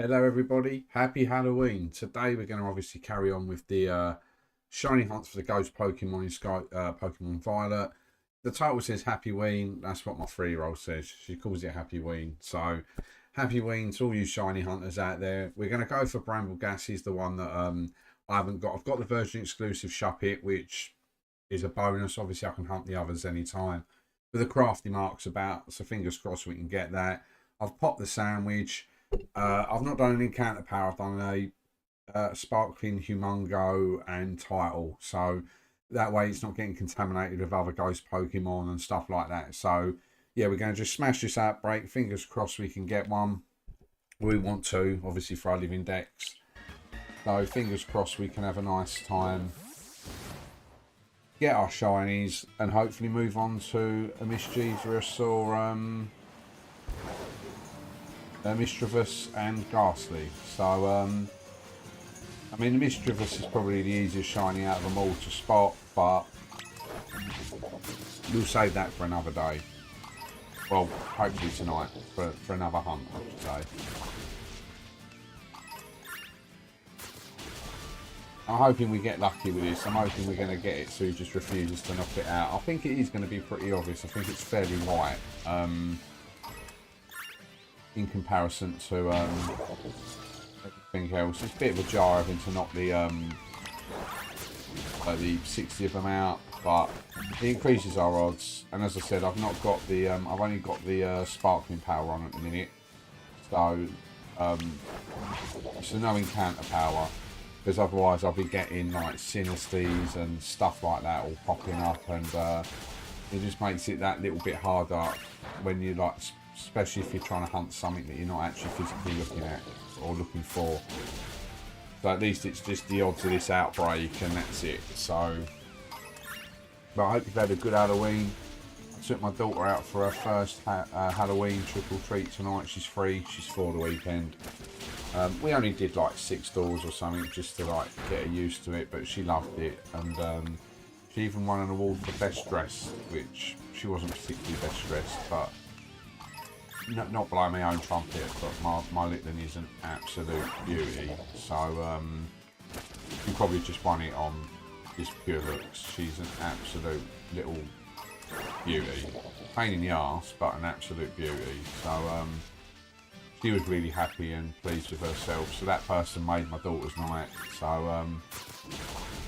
Hello everybody, happy Halloween. Today we're going to obviously carry on with the shiny hunts for the ghost Pokemon in Pokemon Violet. The title says Happyween, that's what my 3-year-old says. She calls it Happyween. So Happyween to all you shiny hunters out there. We're going to go for Bramble Gastly's the one that I haven't got. I've got the version exclusive Shuppet, which is a bonus. Obviously I can hunt the others anytime. With the crafty marks about, so fingers crossed we can get that. I've popped the sandwich. I've not done an encounter power. I've done a sparkling humongo and title, so that way it's not getting contaminated with other ghost Pokemon and stuff like that. So yeah, we're going to just smash this outbreak. Fingers crossed we can get one. We want to, obviously, for our living decks. So fingers crossed we can have a nice time, get our shinies, and hopefully move on to a Misdreavus or Misdreavus and Gastly. So I mean, the Misdreavus is probably the easiest shiny out of them all to spot, but we'll save that for another day. Well, hopefully tonight for another hunt, I should say. I'm hoping we get lucky with this. I'm hoping we're going to get it so he just refuses to knock it out. I think it is going to be pretty obvious. I think it's fairly white. In comparison to everything else. It's a bit of a jar having to knock the 60 of them out, but it increases our odds. And as I said, I've not got the I've only got the sparkling power on at the minute, so no encounter power, because otherwise I'll be getting like Sinistes and stuff like that all popping up, and it just makes it that little bit harder when you like, especially if you're trying to hunt something that you're not actually physically looking at or looking for. So at least it's just the odds of this outbreak and that's it. So, but I hope you've had a good Halloween. I took my daughter out for her first Halloween trick or treat tonight. She's free, she's for the weekend. We only did like 6 doors or something just to like get her used to it, but she loved it, and she even won an award for best dressed, which she wasn't particularly best dressed, but not blowing my own trumpet, but my Litlin is an absolute beauty. So you probably just won it on just pure looks. She's an absolute little beauty. Pain in the arse, but an absolute beauty. So she was really happy and pleased with herself. So that person made my daughter's night. So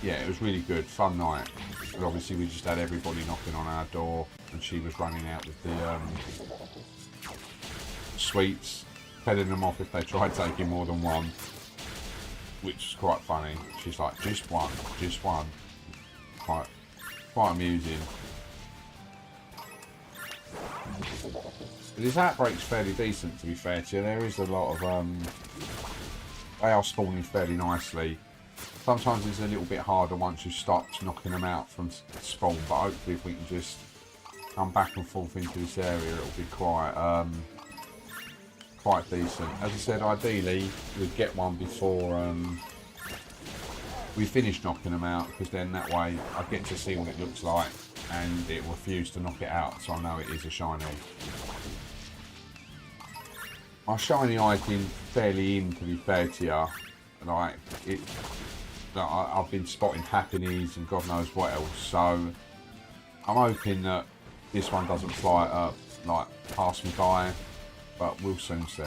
yeah, it was really good, fun night. And obviously we just had everybody knocking on our door, and she was running out with the sweets, heading them off if they tried taking more than one, which is quite funny. She's like, just one. Quite amusing. But this outbreak's fairly decent, to be fair to you. There is a lot of they are spawning fairly nicely. Sometimes it's a little bit harder once you've stopped knocking them out from spawn, but hopefully if we can just come back and forth into this area, it'll be quite decent. As I said, ideally we'd get one before we finish knocking them out, because then that way I get to see what it looks like and it refused to knock it out, so I know it is a shiny. My shiny eye's been fairly in, to be fair to you. Like it, I've been spotting Happinies and God knows what else, so I'm hoping that this one doesn't fly up, like pass me by, but we'll soon see.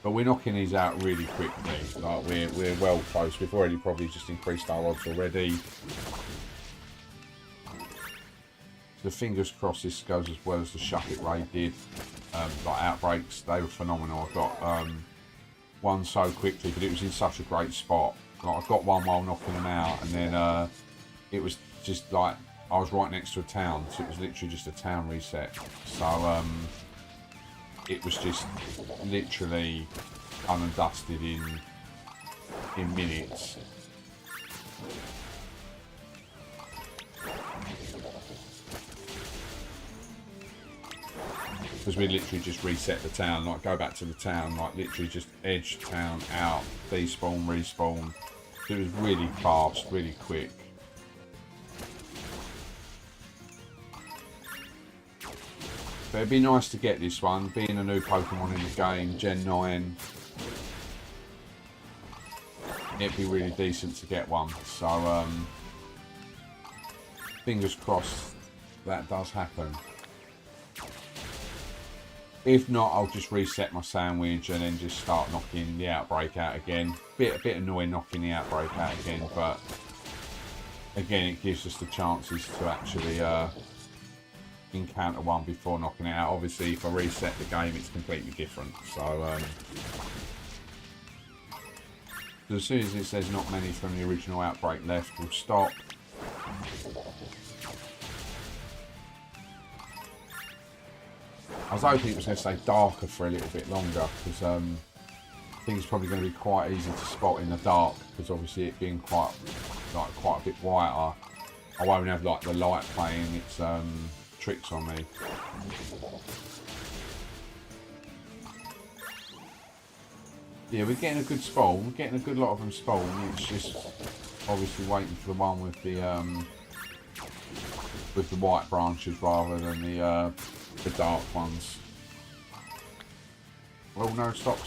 But we're knocking these out really quickly. Like we're well close. We've already probably just increased our odds already. So fingers crossed this goes as well as the Shuppet raid did. Like outbreaks, they were phenomenal. I got one so quickly, but it was in such a great spot. Like I got one while knocking them out, and then it was just like I was right next to a town, so it was literally just a town reset. So it was just literally done and dusted in minutes. Because we literally just reset the town, like go back to the town, like literally just edge town out, despawn, respawn. So it was really fast, really quick. But it'd be nice to get this one, being a new Pokemon in the game, Gen 9. It'd be really decent to get one. So, fingers crossed that does happen. If not, I'll just reset my sandwich and then just start knocking the Outbreak out again. A bit annoying knocking the Outbreak out again, but again, it gives us the chances to actually encounter one before knocking it out. Obviously, if I reset the game, it's completely different. So, as soon as it says not many from the original Outbreak left, we'll stop. I was hoping it was going to stay darker for a little bit longer, because I think it's probably going to be quite easy to spot in the dark, because obviously it being quite a bit whiter, I won't have like the light playing its tricks on me. Yeah, we're getting a good spawn. We're getting a good lot of them spawn. It's just obviously waiting for the one with the white branches rather than the dark ones. Oh no, stop.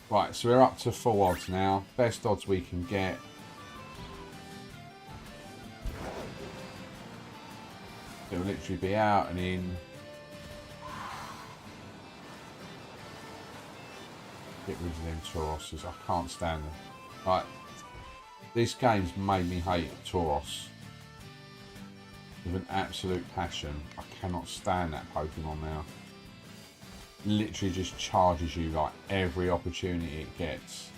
Right, so we're up to full odds now. Best odds we can get. It'll literally be out and in. Get rid of them Tauroses. I can't stand them. Right, this game's made me hate Tauros with an absolute passion. I cannot stand that Pokemon now. Literally just charges you like every opportunity it gets.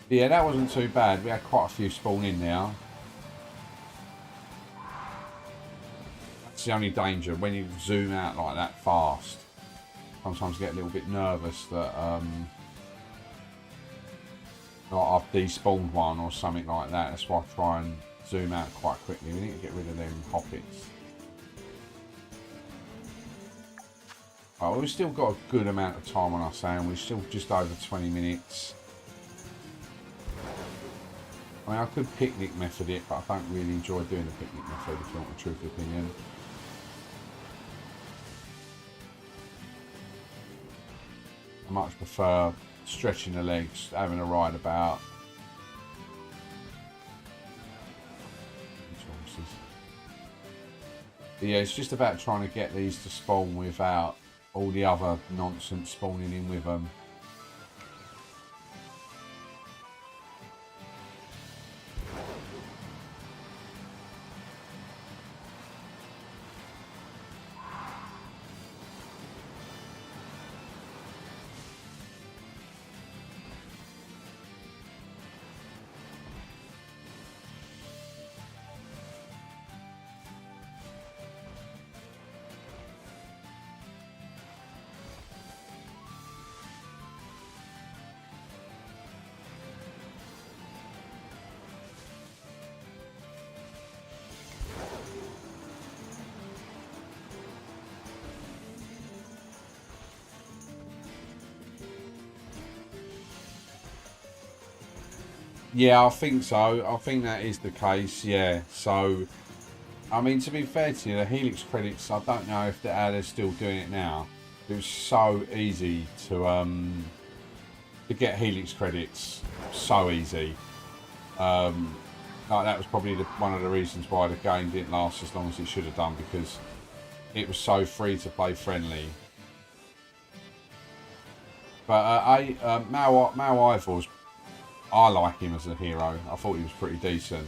Yeah, that wasn't too bad. We had quite a few spawn in now. That's the only danger when you zoom out like that fast. Sometimes I get a little bit nervous that like I've despawned one or something like that. That's why I try and zoom out quite quickly. We need to get rid of them Hoppets. Oh, we've still got a good amount of time on our sandwich. Still just over 20 minutes. I mean, I could picnic method it, but I don't really enjoy doing the picnic method, if you want the truth opinion. I much prefer stretching the legs, having a ride about. But yeah, it's just about trying to get these to spawn without all the other nonsense spawning in with them. Yeah, I think so. I think that is the case, yeah. So, I mean, to be fair to you, the Helix credits, I don't know if they're still doing it now. It was so easy to get Helix credits. So easy. Like that was probably one of the reasons why the game didn't last as long as it should have done, because it was so free to play friendly. But Mao Ivor's, I like him as a hero. I thought he was pretty decent.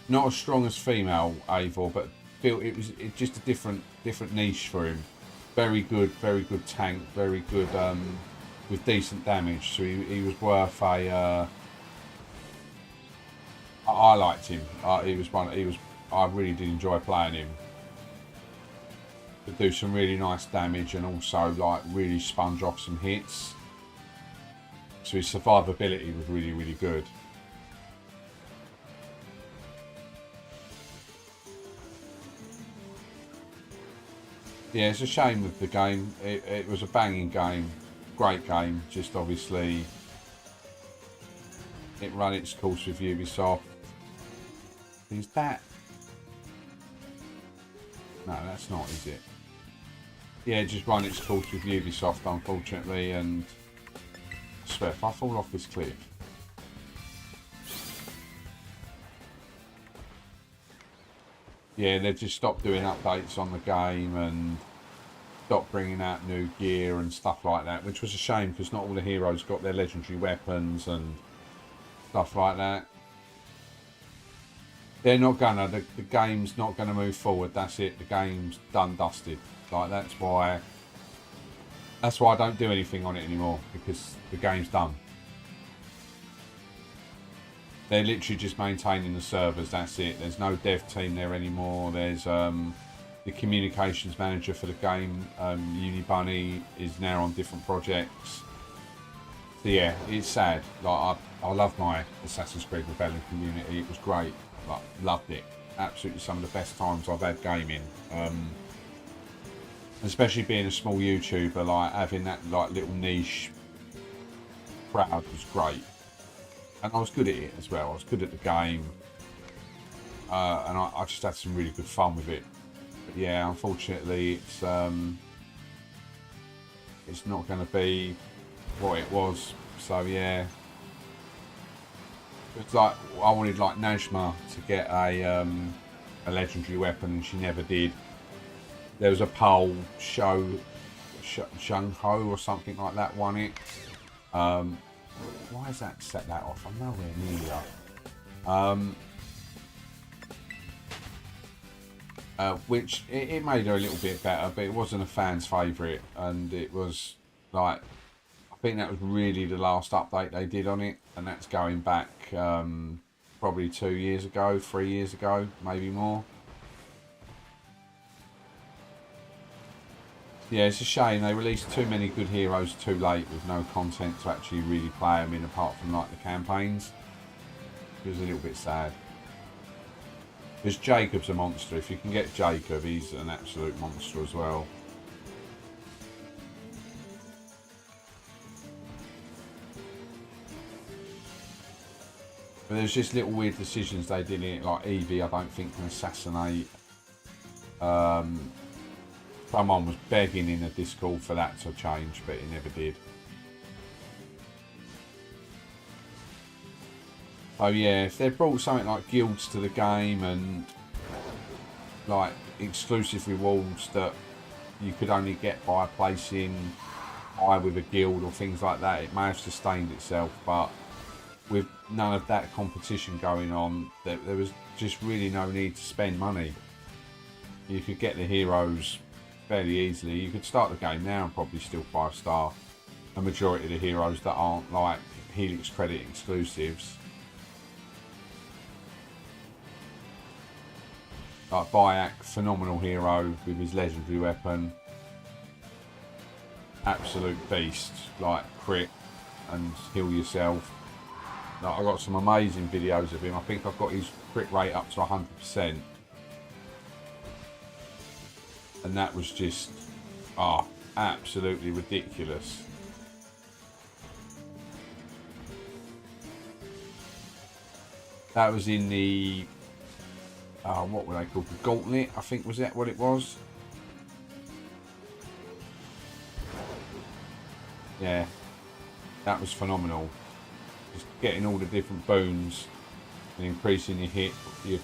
Not as strong as female Eivor, but it was just a different niche for him. Very good tank, very good with decent damage. So he was worth a. I liked him. I really did enjoy playing him. Could do some really nice damage and also like really sponge off some hits. So his survivability was really, really good. Yeah, it's a shame with the game. It was a banging game, great game. Just obviously, it ran its course with Ubisoft. Is that... No, that's not, is it? Yeah, just run its course with Ubisoft, unfortunately, and... I swear, if I fall off this cliff... Yeah, they've just stopped doing updates on the game and stopped bringing out new gear and stuff like that, which was a shame because not all the heroes got their legendary weapons and stuff like that. They're not gonna, the game's not gonna move forward, that's it, the game's done dusted. Like, that's why I don't do anything on it anymore, because the game's done. They're literally just maintaining the servers, that's it. There's no dev team there anymore. There's the communications manager for the game, Unibunny, is now on different projects. So yeah, it's sad. Like, I love my Assassin's Creed Rebellion community. It was great. Like, loved it. Absolutely some of the best times I've had gaming. Especially being a small YouTuber, like having that like little niche crowd was great. And I was good at it as well. I was good at the game. And I just had some really good fun with it. But yeah, unfortunately, it's not going to be what it was. So yeah. It's like, I wanted like Najma to get a legendary weapon and she never did. There was a poll, Shung-Ho or something like that won it. Why has that set that off? I'm nowhere near. Which it made her a little bit better, but it wasn't a fan's favourite, and it was like, I think that was really the last update they did on it, and that's going back probably 2 years ago, 3 years ago, maybe more. Yeah, it's a shame they released too many good heroes too late with no content to actually really play them in, apart from like the campaigns. It was a little bit sad. Because Jacob's a monster. If you can get Jacob, he's an absolute monster as well. But there's just little weird decisions they did in it, like Evie I don't think can assassinate. Someone was begging in the Discord for that to change, but it never did. So yeah, if they brought something like guilds to the game and like exclusive rewards that you could only get by placing high with a guild or things like that, it may have sustained itself. But with none of that competition going on, there was just really no need to spend money. You could get the heroes fairly easily. You could start the game now and probably still 5-star a majority of the heroes that aren't like Helix credit exclusives. Like Bayek, phenomenal hero with his legendary weapon. Absolute beast, like crit and heal yourself. Like, I got some amazing videos of him. I think I've got his crit rate up to 100%. And that was just, absolutely ridiculous. That was in the, what were they called? The Gauntlet, I think, was that what it was? Yeah, that was phenomenal. Just getting all the different boons and increasing your hit, your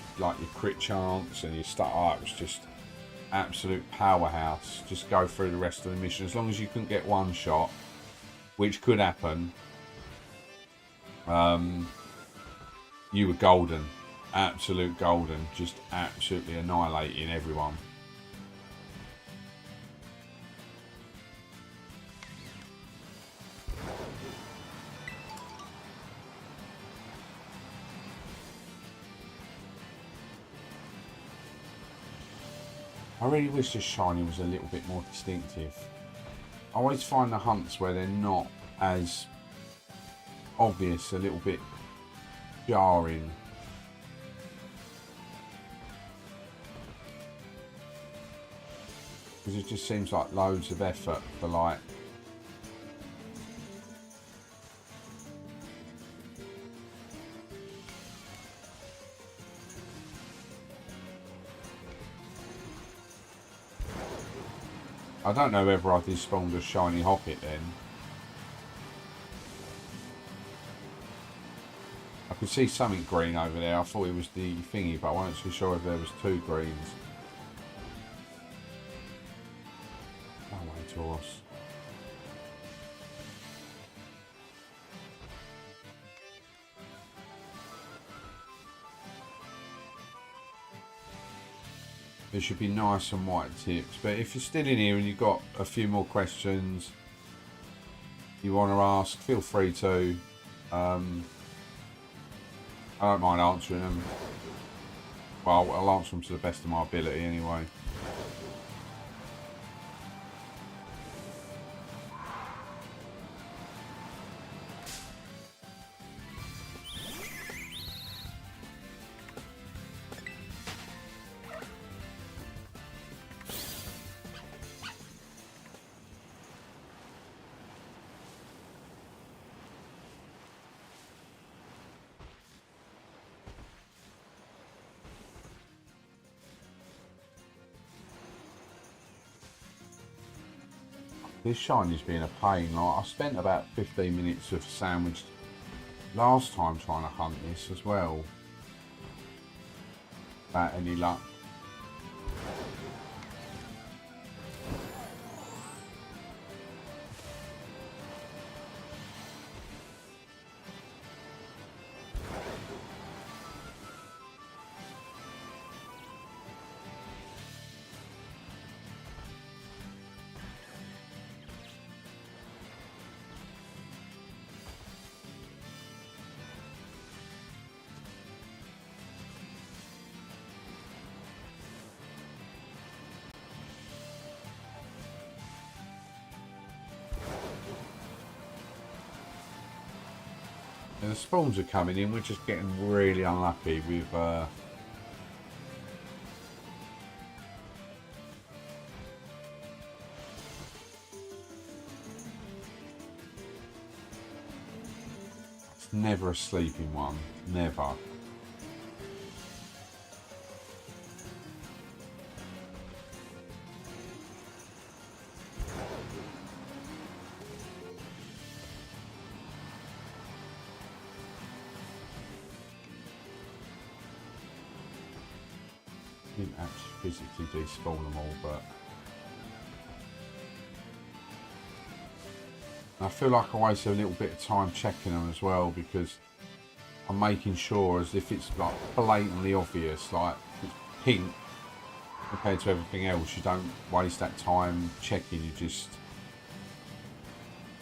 crit chance and your stuff. It was just absolute powerhouse. Just go through the rest of the mission. As long as you couldn't get one shot, which could happen, you were golden. Absolute golden. Just absolutely annihilating everyone. I really wish this shiny was a little bit more distinctive. I always find the hunts where they're not as obvious a little bit jarring. Because it just seems like loads of effort for like... I don't know whether I despawned a shiny Hoppet then. I could see something green over there. I thought it was the thingy, but I wasn't too sure if there was 2 greens. Oh, wait, Taurus. There should be nice and white tips, but if you're still in here and you've got a few more questions you want to ask, feel free to. I don't mind answering them. Well, I'll answer them to the best of my ability anyway. This shiny's being a pain. Like, I spent about 15 minutes of sandwich last time trying to hunt this as well. Without any luck. And the spawns are coming in, we're just getting really unlucky with it's never a sleeping one, never. Didn't actually physically despawn them all, but I feel like I wasted a little bit of time checking them as well, because I'm making sure, as if it's like blatantly obvious, like it's pink compared to everything else, you don't waste that time checking. You just,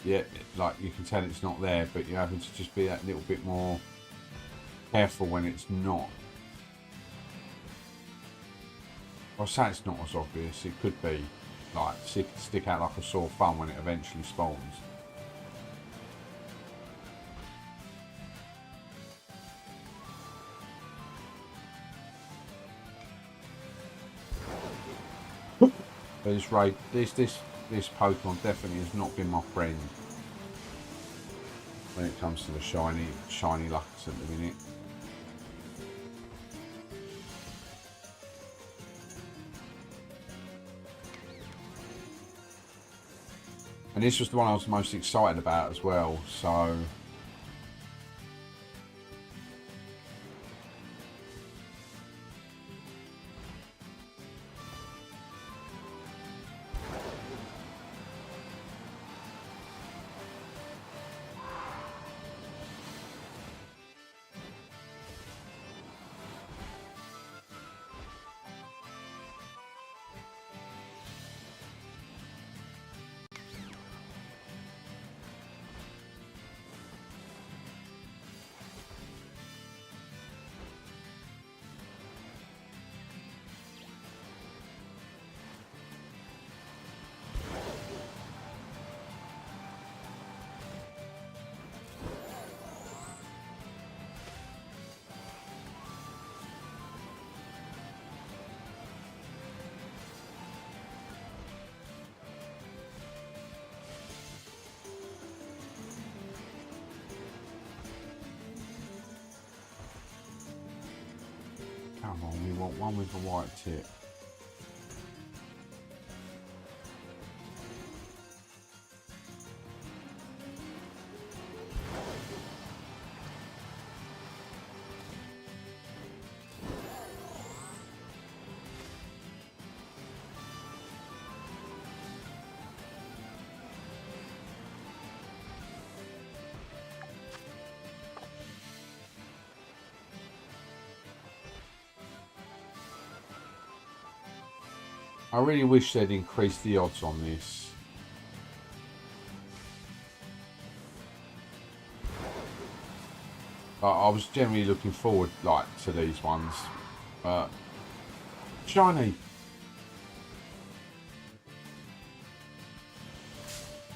yeah, like you can tell it's not there, but you're having to just be that little bit more careful when it's not. I'll say it's not as obvious. It could be like stick out like a sore thumb when it eventually spawns. But this Pokemon definitely has not been my friend when it comes to the shiny lucks at the minute. And this was the one I was most excited about as well, so come on, we want one with a white tip. I really wish they'd increase the odds on this. I was generally looking forward like to these ones. Shiny.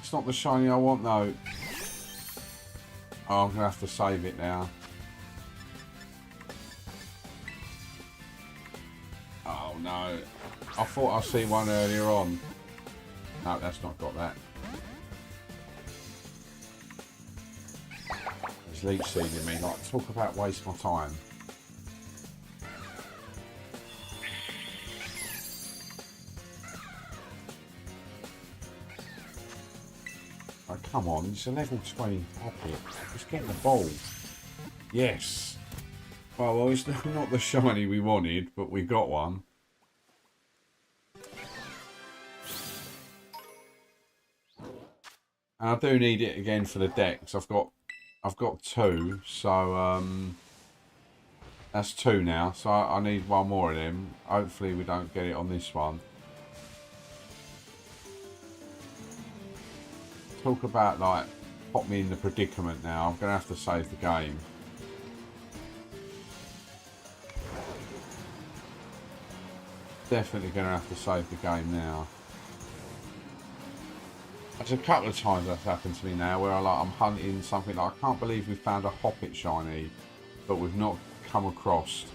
It's not the shiny I want though. Oh, I'm gonna have to save it now. Oh no. I thought I'd see one earlier on. No, that's not got that. He's leech seeding me. Like, talk about waste my time. Oh, come on, it's a level 20 Hoppet. Just get the ball. Yes. Well, it's not the shiny we wanted, but we got one. And I do need it again for the decks. I've got two, so that's two now. So I need one more of them. Hopefully we don't get it on this one. Talk about like pop me in the predicament now. I'm gonna have to save the game. Definitely gonna have to save the game now. There's a couple of times that's happened to me now where I'm hunting something like, I can't believe we found a Hoppet shiny, but we've not come across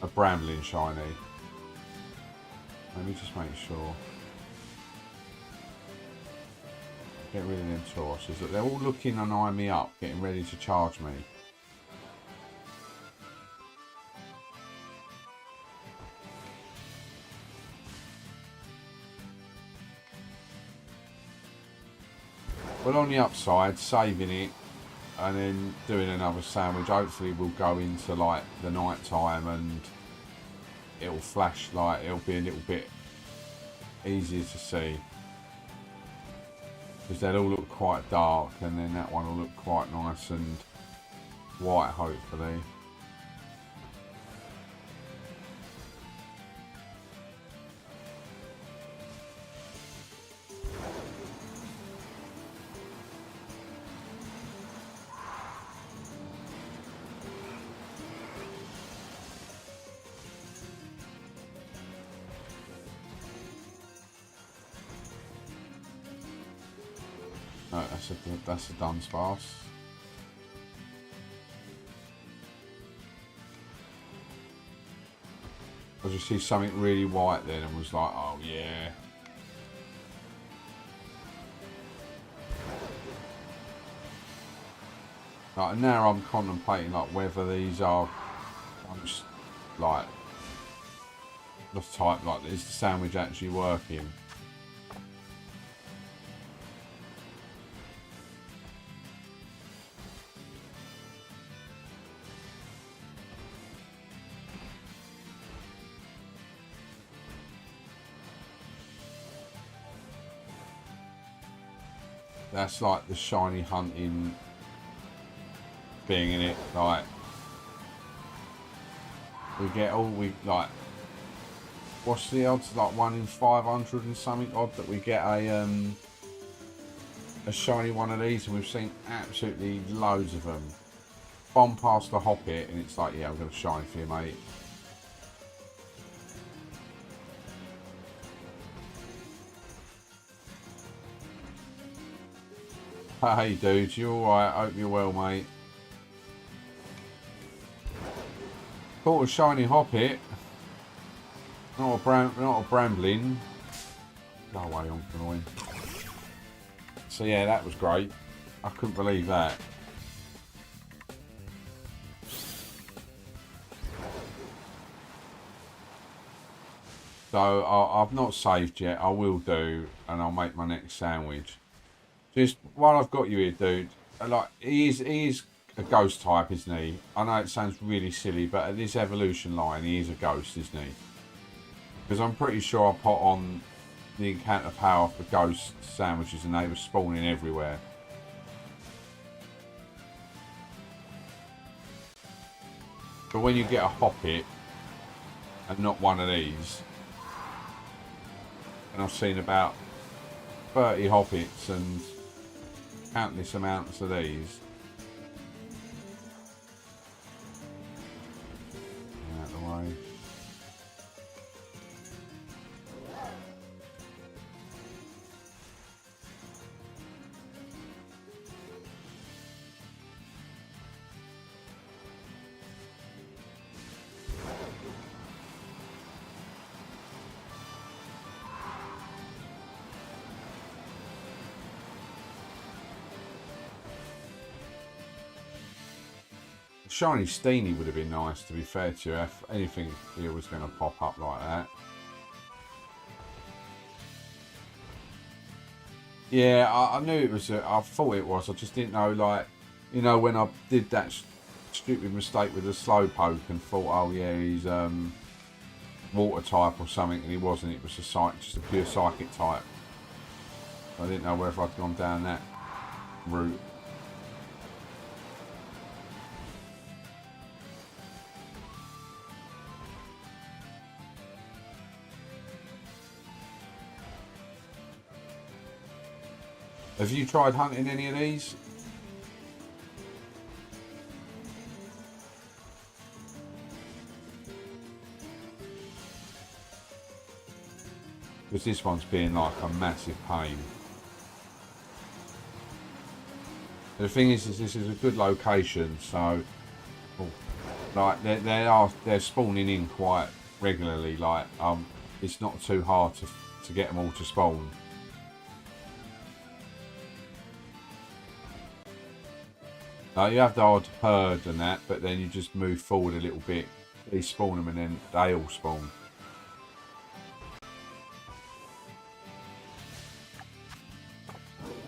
a Bramblin shiny. Let me just make sure. Get rid of them Tauruses. They're all looking and eyeing me up, getting ready to charge me. Well, on the upside, saving it and then doing another sandwich. Hopefully we'll go into like the night time and it'll flash, like it'll be a little bit easier to see. Because they'll all look quite dark and then that one will look quite nice and white, hopefully. No, that's a Dunsparce. I just see something really white then and was like, oh yeah. Like, now I'm contemplating like whether these are like the type, like, is the sandwich actually working? That's like the shiny hunting thing in it. Like, we get all like, what's the odds? Like 1 in 500 and something odd that we get a shiny one of these, and we've seen absolutely loads of them. Bomb past the Hoppet, and it's like, yeah, I'm gonna shine for you, mate. Hey dude, you alright? Hope you're well, mate. Caught a shiny Hoppet. Not a Bramblin. Go away, I'm annoying. So yeah, that was great. I couldn't believe that. So I've not saved yet. I will do, and I'll make my next sandwich. Just while I've got you here, dude, like, he is a ghost type, isn't he? I know it sounds really silly, but at this evolution line, he is a ghost, isn't he? Because I'm pretty sure I put on the encounter power for ghost sandwiches and they were spawning everywhere. But when you get a Hoppet and not one of these, and I've seen about 30 hobbits and countless amounts of these. Out of the way. Shiny Steenie would have been nice, to be fair to you, if anything here was going to pop up like that. Yeah, I knew it was, I thought it was, I just didn't know, like, you know, when I did that stupid mistake with the Slowpoke and thought, oh yeah, he's water type or something, and he wasn't, it was just a pure psychic type. I didn't know whether I'd gone down that route. Have you tried hunting any of these? Because this one's being like a massive pain. The thing is this is a good location, so like they're spawning in quite regularly. Like it's not too hard to get them all to spawn. You have the odd herd and that, but then you just move forward a little bit. They spawn them and then they all spawn.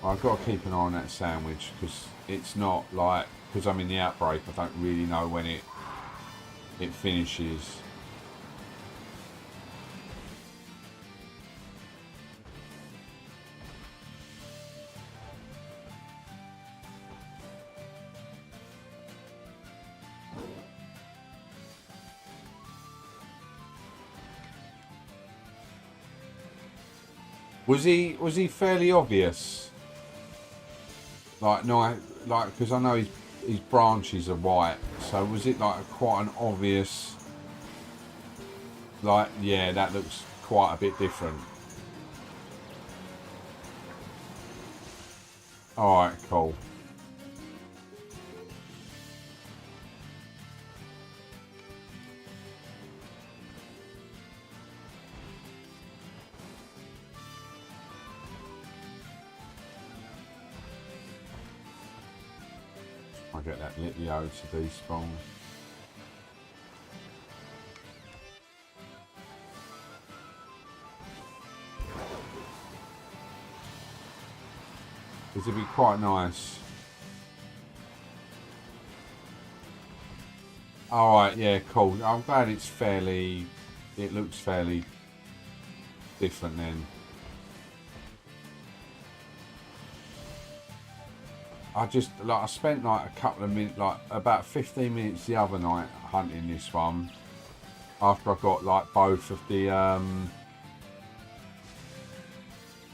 I've got to keep an eye on that sandwich because it's not like, because I'm in the outbreak, I don't really know when it finishes. Was he fairly obvious? Like no, like because I know his branches are white. So was it like quite an obvious? Like yeah, that looks quite a bit different. All right, cool. I get that Litio to despawn. This would be quite nice. Alright, yeah, cool. I'm glad it looks fairly different then. I spent like a couple of minutes, like about 15 minutes the other night hunting this one. After I got like both of the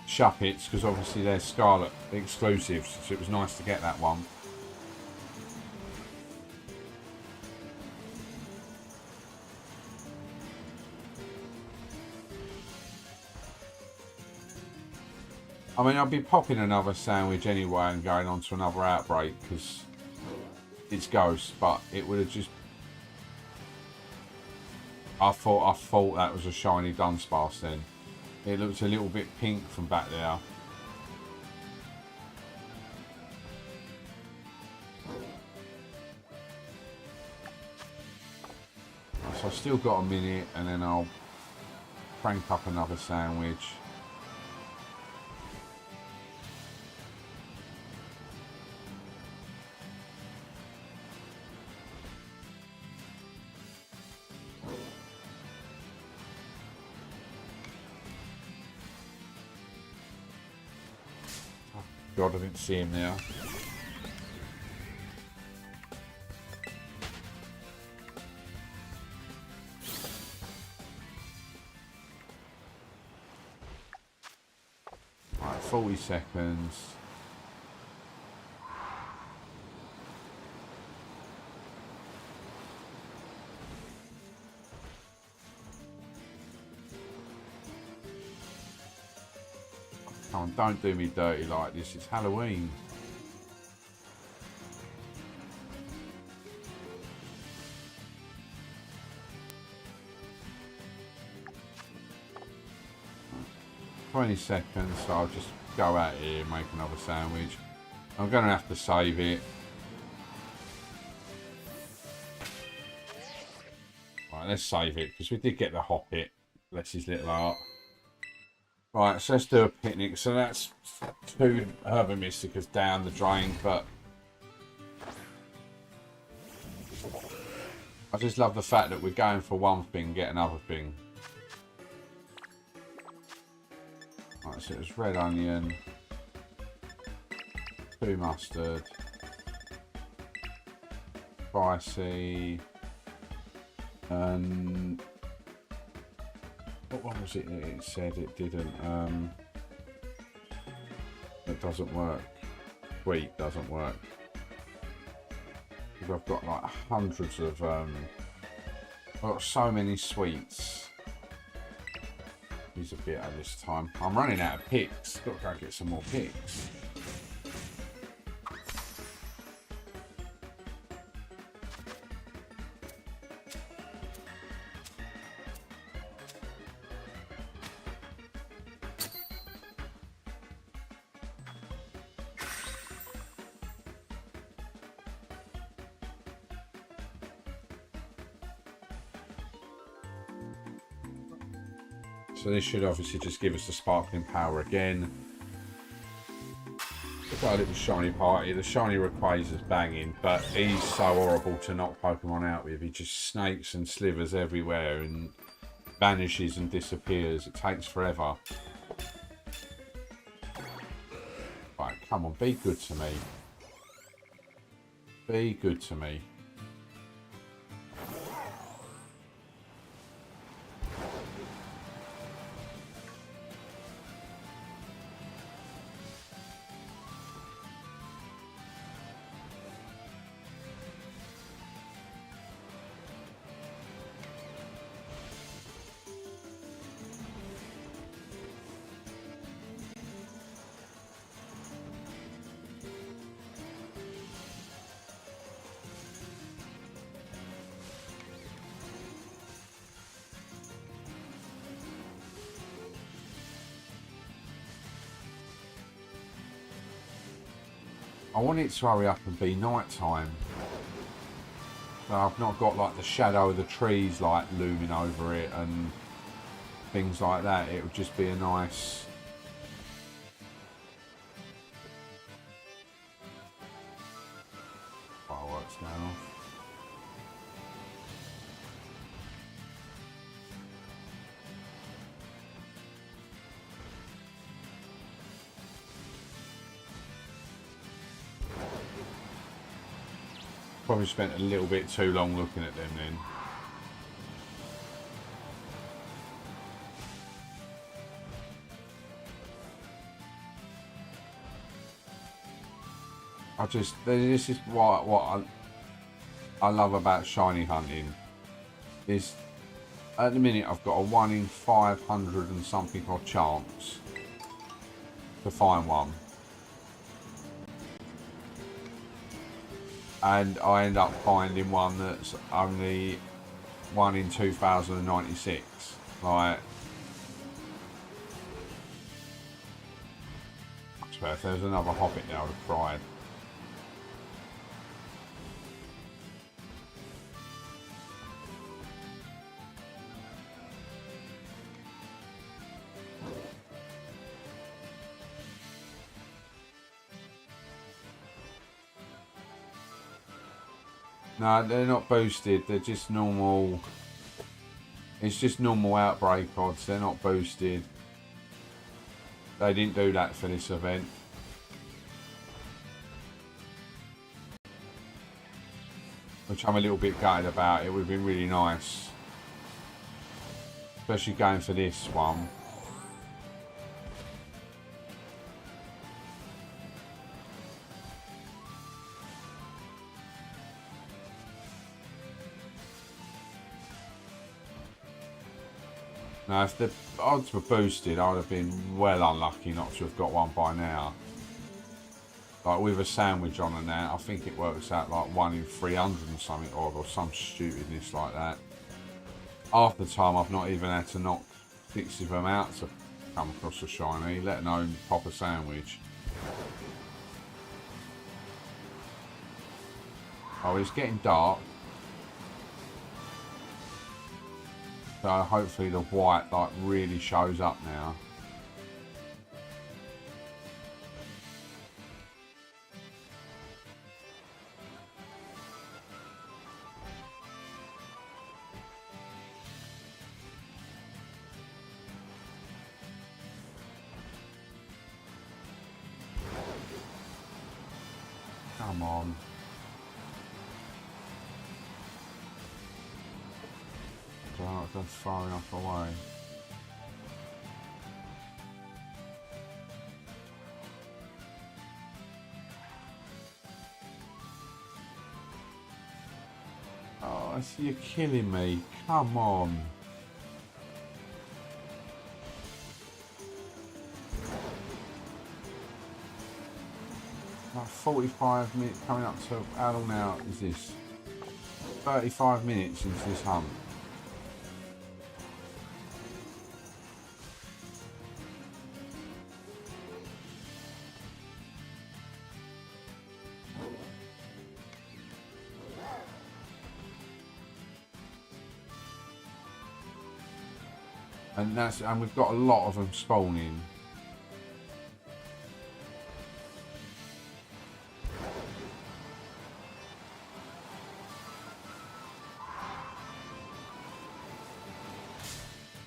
Shuppets, because obviously they're Scarlet exclusives, so it was nice to get that one. I mean, I'll be popping another sandwich anyway and going on to another outbreak because it's Ghost, but it would have just... I thought that was a shiny Dunsparce then. It looked a little bit pink from back there. So I've still got a minute and then I'll crank up another sandwich. God, I didn't see him there. 40 seconds. Come on, don't do me dirty like this. It's Halloween. $20 seconds, so I'll just go out here and make another sandwich. I'm going to have to save it. Right, let's save it, because we did get the Hoppet. Bless his little heart. Right, so let's do a picnic. So that's 2 Herba Mysticas down the drain, but I just love the fact that we're going for one thing, get another thing. Right, so it's red onion, 2 mustard, spicy, and what was it that it said it didn't? It doesn't work. Sweet doesn't work. I've got like hundreds of I've got so many sweets. Use a bit at this time. I'm running out of picks. Got to go get some more picks. So this should obviously just give us the sparkling power again. We've got a little shiny party. The shiny Rayquaza's banging, but he's so horrible to knock Pokemon out with. He just snakes and slivers everywhere and vanishes and disappears. It takes forever. Right, come on, be good to me. Be good to me. I want it to hurry up and be night time. So I've not got like the shadow of the trees like looming over it and things like that. It would just be a nice fireworks going off. Probably spent a little bit too long looking at them then. This is what I love about shiny hunting. Is at the minute I've got a 1 in 500 and something odd chance to find one. And I end up finding one that's only 1 in 2096. Like, I swear if there was another Hoppet there I would have cried. No, they're not boosted. They're just normal. It's just normal outbreak odds. They're not boosted. They didn't do that for this event. Which I'm a little bit gutted about. It would have been really nice. Especially going for this one. Now, if the odds were boosted, I would have been well unlucky not to have got one by now. Like with a sandwich on and that, I think it works out like 1 in 300 and something odd, or some stupidness like that. Half the time I've not even had to knock 6 of them out to come across a shiny, let alone pop a sandwich. Oh, it's getting dark. So hopefully the white like really shows up now. Come on. Oh, that's far enough away. Oh, you're killing me. Come on. Like 45 minutes coming up to, how long now is this? 35 minutes into this hunt. And we've got a lot of them spawning.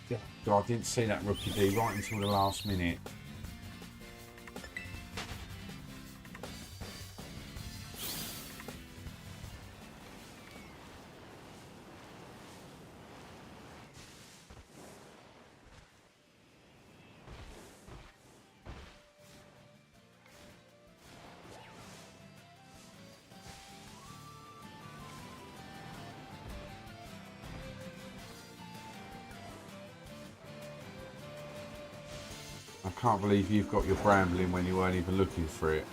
Yeah. God, I didn't see that rookie D right until the last minute. I can't believe you've got your Bramblin when you weren't even looking for it.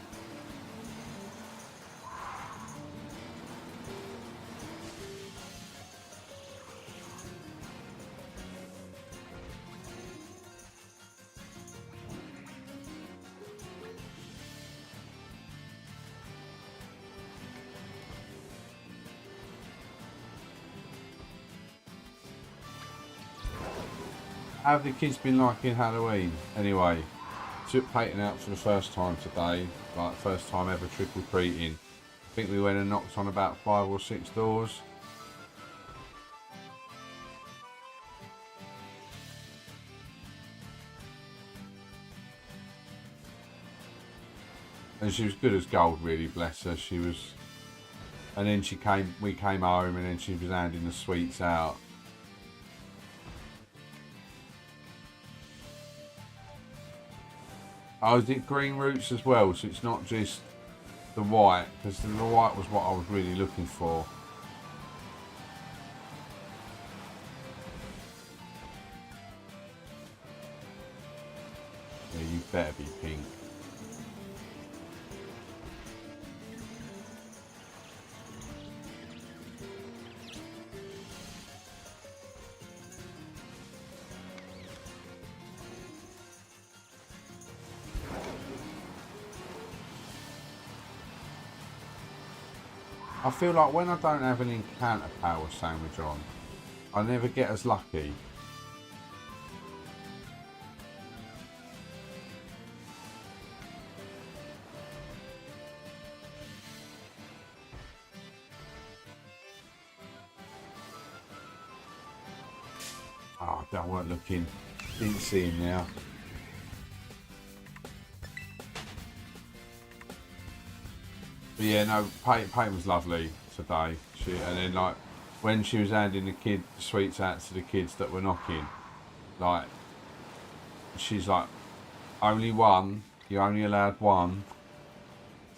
How have the kids been liking Halloween? Anyway, took Peyton out for the first time today, like first time ever trick-or-treating. I think we went and knocked on about 5 or 6 doors. And she was good as gold, really, bless her. She was, and then we came home, and then she was handing the sweets out. Oh, is it green roots as well? So it's not just the white, because the white was what I was really looking for. Yeah, you better be pink. I feel like when I don't have an encounter power sandwich on, I never get as lucky. Oh, I weren't looking. Didn't see him now. But yeah, no, Peyton was lovely today. And then like when she was handing the sweets out to the kids that were knocking, like she's like, only one. You're only allowed one.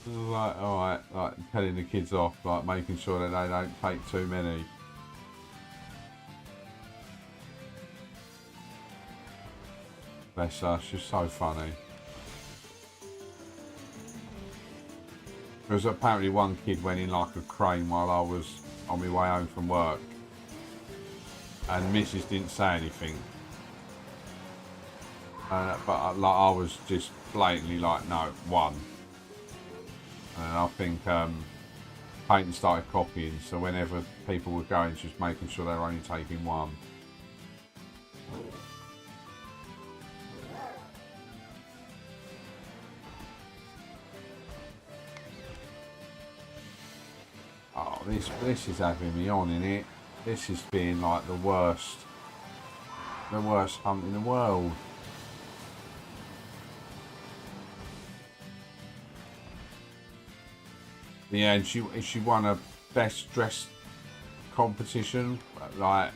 Like, all right, like telling the kids off, like making sure that they don't take too many. Bless her, she's so funny. There was apparently one kid went in like a crane while I was on my way home from work. And Mrs. didn't say anything. But like, I was just blatantly like, no, one. And I think Peyton started copying, so whenever people were going, she was making sure they were only taking one. Oh, this is having me on, innit? This is being like the worst hunt in the world. Yeah, and she won a best dressed competition. Like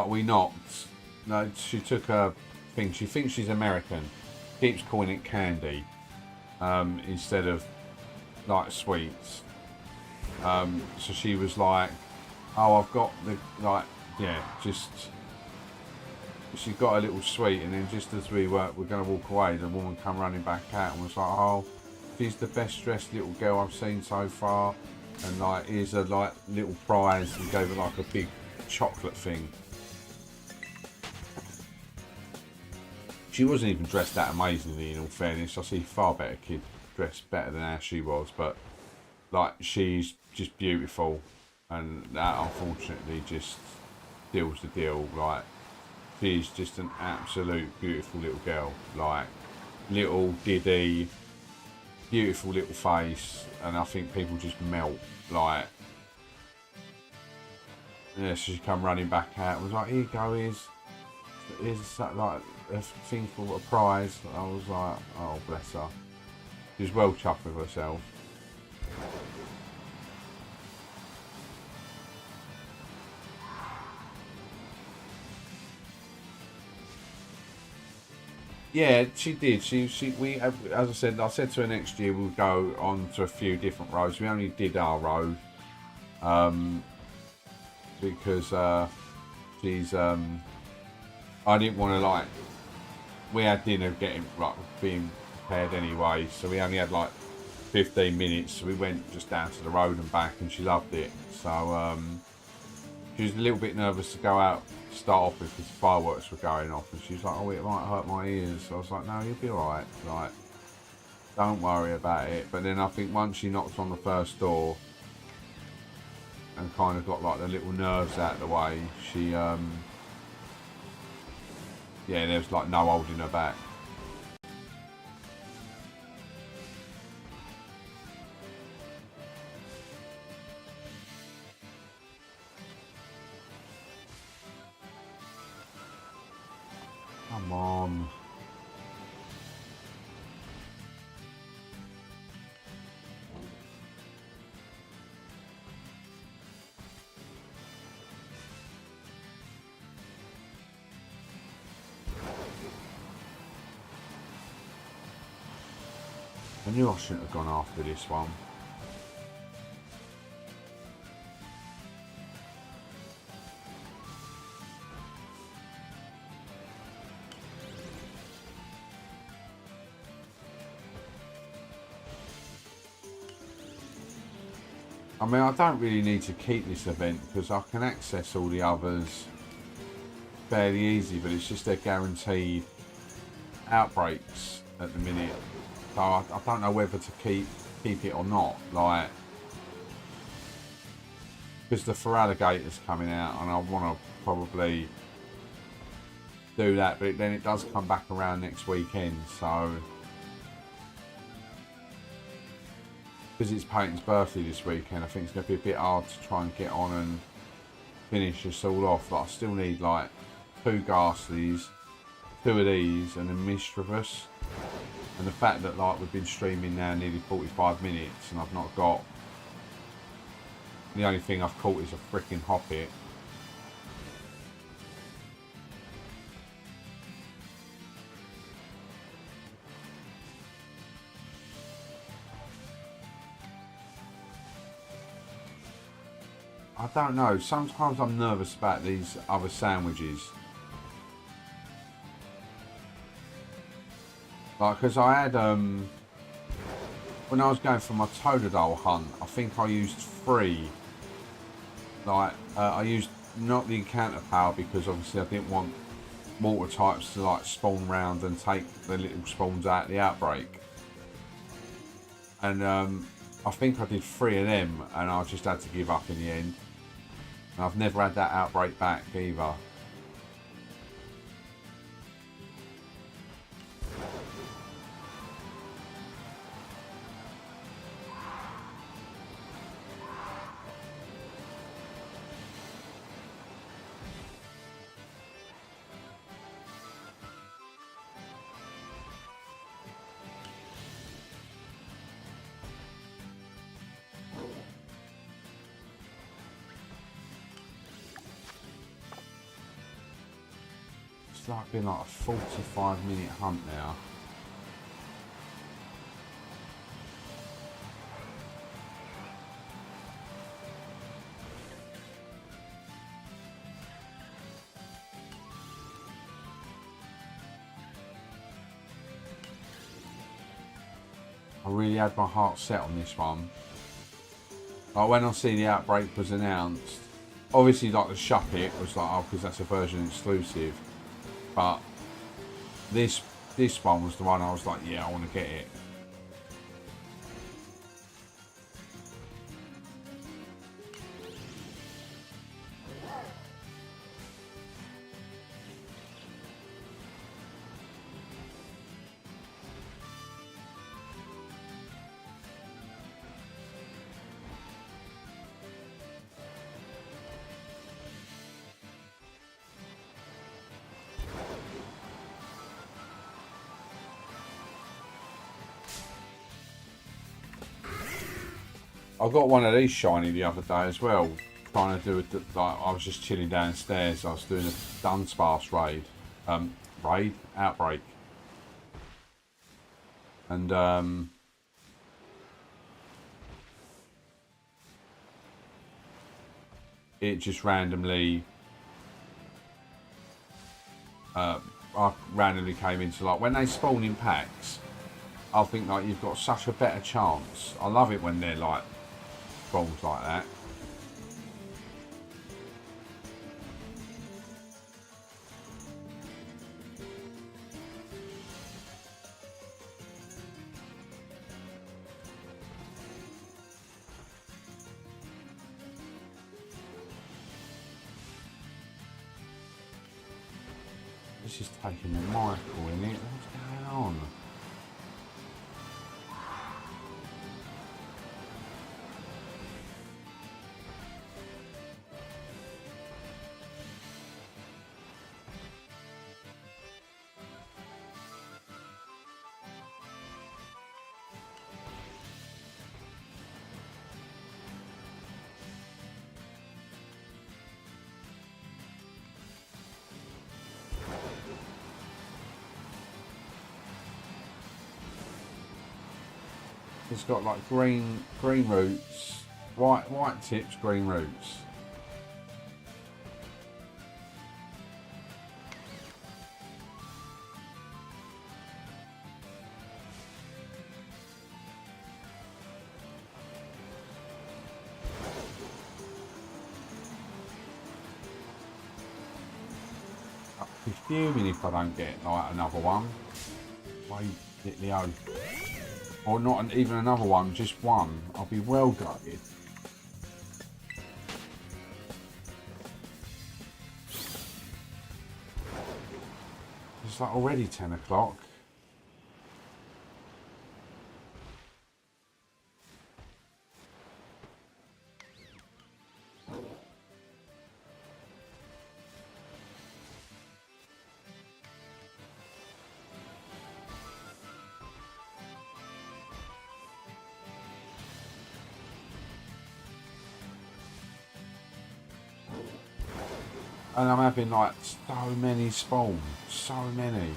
we knocked. No, she took a thing. She thinks she's American. Keeps calling it candy instead of like sweets. So she was like, "Oh, I've got the like, yeah, just." She got a little sweet, and then just as we were going to walk away, the woman come running back out and was like, "Oh, she's the best dressed little girl I've seen so far, and like here's a like little prize," and gave her like a big chocolate thing. She wasn't even dressed that amazingly, in all fairness. I see far better kids dressed better than how she was, but like she's just beautiful, and that unfortunately just seals the deal. Like she's just an absolute beautiful little girl, like little giddy, beautiful little face, and I think people just melt. Like, yeah, so she come running back out and was like, "Here you go, here's like a thing for a prize." I was like, oh bless her. She was well chuffed with herself. Yeah, she did. We, as I said to her, next year we'll go on to a few different roads. We only did our road, because she's. I didn't want to like. We had dinner getting like being prepared anyway, so we only had like 15 minutes. So we went just down to the road and back, and she loved it. So she was a little bit nervous to go out. Start off with because fireworks were going off, and she was like, "Oh, it might hurt my ears." So I was like, "No, you'll be alright, like don't worry about it." But then I think once she knocked on the first door and kind of got like the little nerves out of the way, she yeah, there was like no holding her back. Come on. I knew I shouldn't have gone after this one. I mean, I don't really need to keep this event because I can access all the others fairly easy, but it's just they're guaranteed outbreaks at the minute. So I don't know whether to keep it or not. Like, because the Feraligator's coming out, and I want to probably do that, but then it does come back around next weekend. So because it's Peyton's birthday this weekend, I think it's going to be a bit hard to try and get on and finish this all off. Like, I still need like 2 Gastlys, 2 of these, and a Misdreavus. And the fact that like we've been streaming now nearly 45 minutes and I've not got, the only thing I've caught is a freaking Shuppet. I don't know, sometimes I'm nervous about these other sandwiches. Like, because I had, when I was going for my Totodile hunt, I think I used 3. Like, I used not the encounter power because obviously I didn't want water types to like spawn round and take the little spawns out of the outbreak. And I think I did 3 of them and I just had to give up in the end. And I've never had that outbreak back either. It's like been like a 45-minute hunt now. I really had my heart set on this one. Like when I see the outbreak was announced, obviously like the Shuppet was like, oh, because that's a version exclusive. But this one was the one I was like, yeah, I want to get it. I got one of these shiny the other day as well. Trying to do it, like I was just chilling downstairs. I was doing a Dunsparce raid, outbreak, and it just randomly, I randomly came into like when they spawn in packs. I think like you've got such a better chance. I love it when they're like spawns like that. This is taking the Michael in it. What's going on? It's got like green roots, white tips, green roots. I'll be fuming if I don't get like another one. Why hit the O? Or not even another one, just one. I'll be well gutted. It's like already 10 o'clock. And I'm having like so many spawns, so many.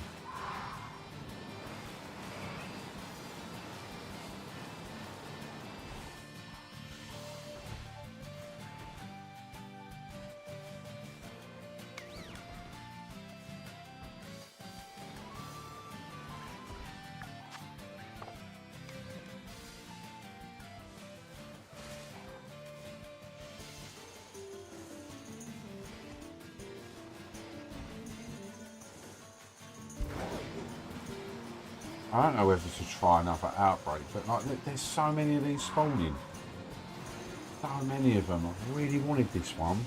I don't know whether to try another outbreak, but like, look, there's so many of these spawning. So many of them. I really wanted this one.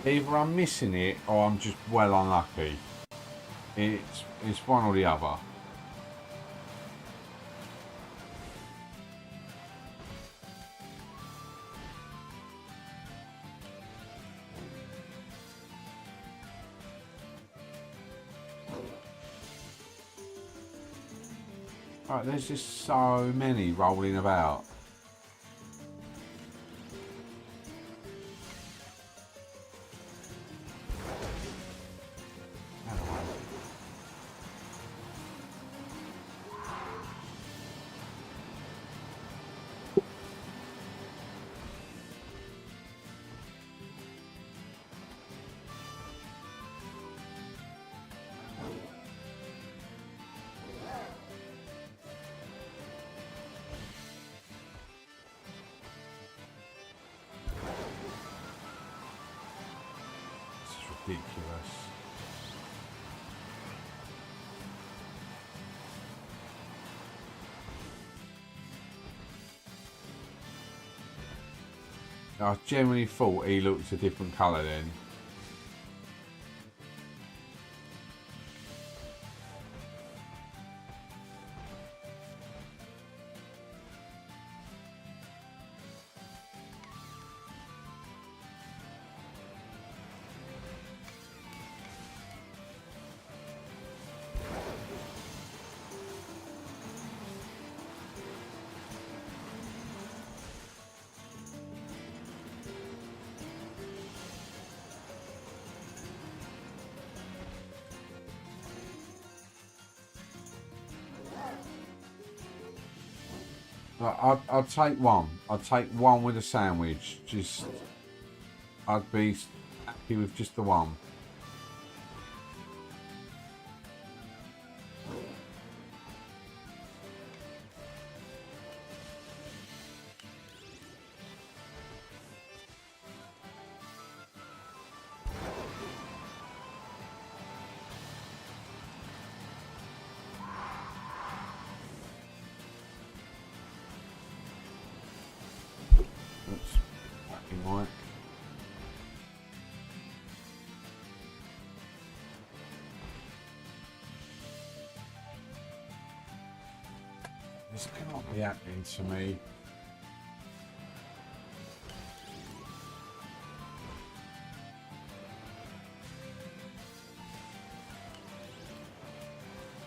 Either I'm missing it or I'm just well unlucky. It's one or the other. Right, there's just so many rolling about. Ridiculous. I genuinely thought he looked a different colour then. I'd take one. I'd take one with a sandwich. Just, I'd be happy with just the one. This cannot be happening to me.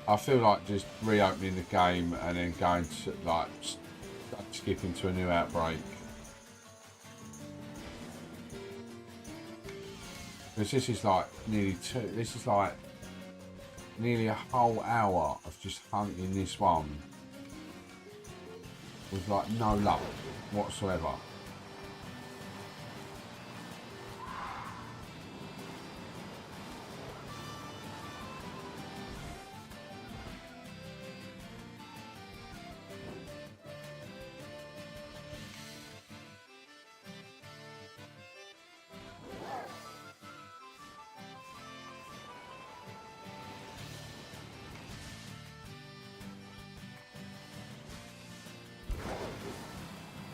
I feel like just reopening the game and then going to like skipping to a new outbreak. Because this is like this is like nearly a whole hour of just hunting this one. With like no luck whatsoever.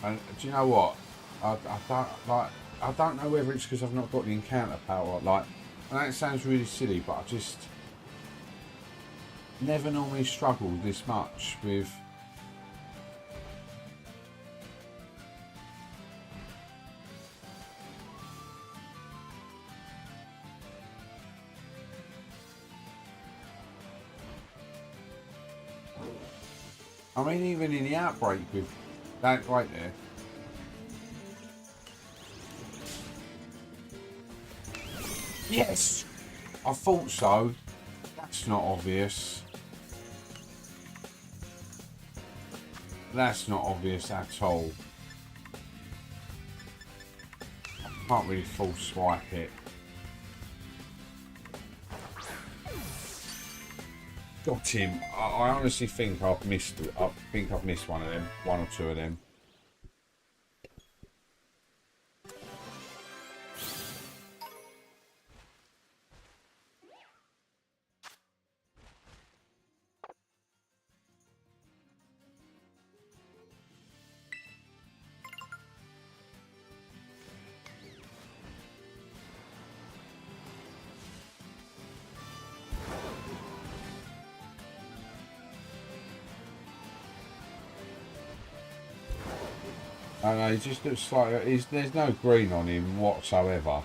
And do you know what? I don't know whether it's because I've not got the encounter power. Like, I know it sounds really silly, but I just never normally struggle this much with. I mean, even in the outbreak with that right there. Yes! I thought so. That's not obvious. That's not obvious at all. I can't really full swipe it. Got him. I honestly think I've missed. I think I've missed one of them, one or two of them. I know, he just looks like there's no green on him whatsoever.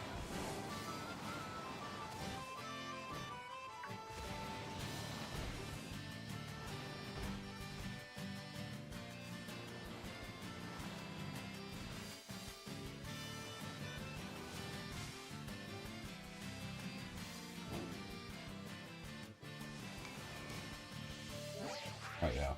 Oh yeah.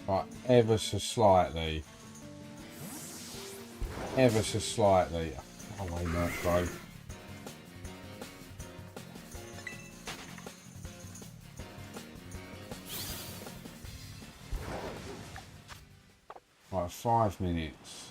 Right, ever so slightly. Ever so slightly. Oh, wait, no, bro. Right, 5 minutes.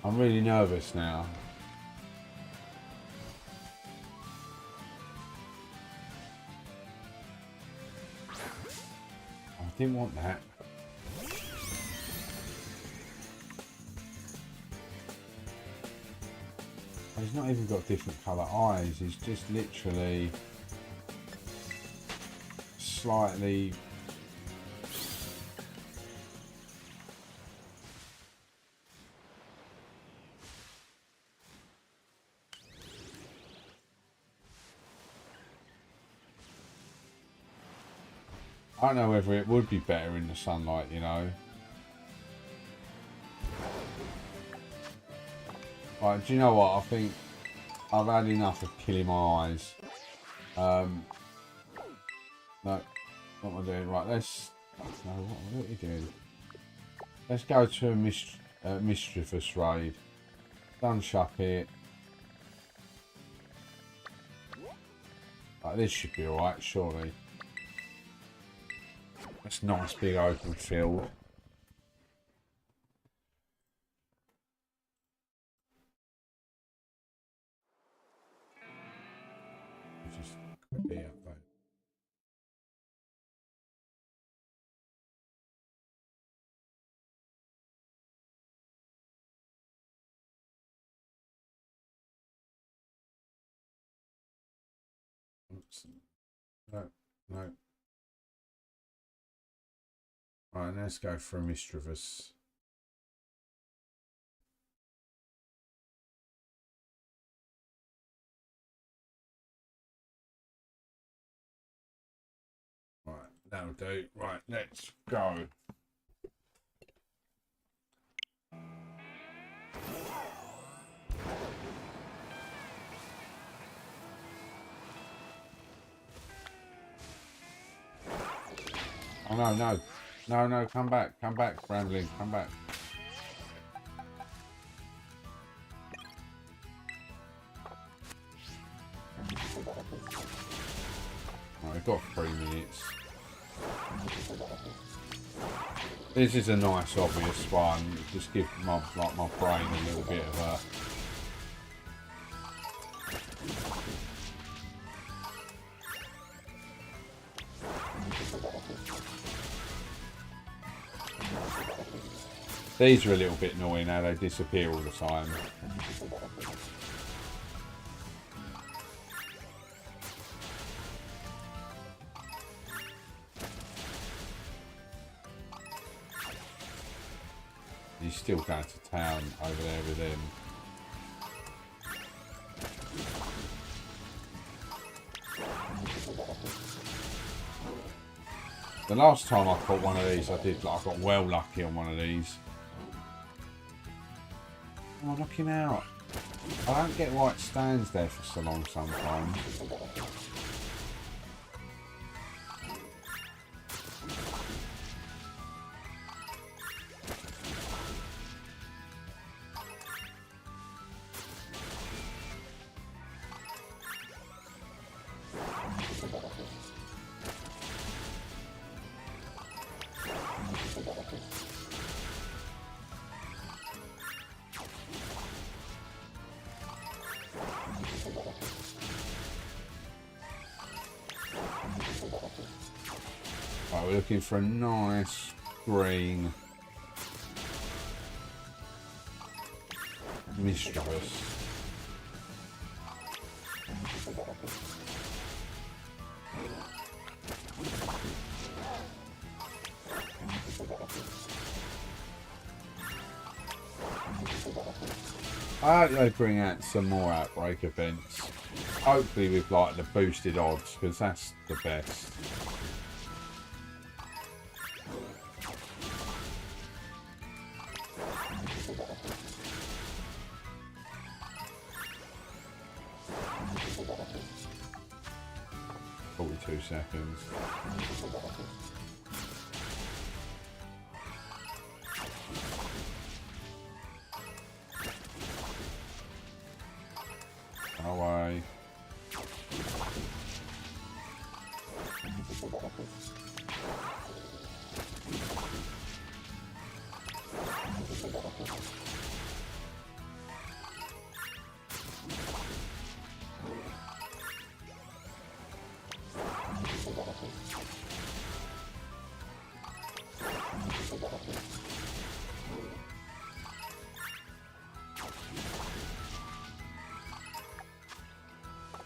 I'm really nervous now. I didn't want that. He's not even got different colour eyes. He's just literally slightly. I don't know whether it would be better in the sunlight, you know. Right, do you know what? I think I've had enough of killing my eyes. No, what am I doing? Right, let's. No, what are you doing? Let's go to a Misdreavus raid. Done Shuppet. Right, this should be alright, surely. That's nice big open field. Just quickly update. Oops. No, no. Right, let's go for a Misdreavus. Right, that'll do. Right, let's go. Oh no, no. No, no, come back, Bramblin, come back. I've got 3 minutes. This is a nice obvious one. Just give my brain a little bit of a... These are a little bit annoying how they disappear all the time. He's still going to town over there with him. The last time I caught one of these, I got well lucky on one of these. Oh, knock him out. I don't get why it stands there for so long sometimes. Right, we're looking for a nice green Misdreavus. I hope they bring out some more outbreak events. Hopefully with like the boosted odds, because that's the best. Seconds. Away.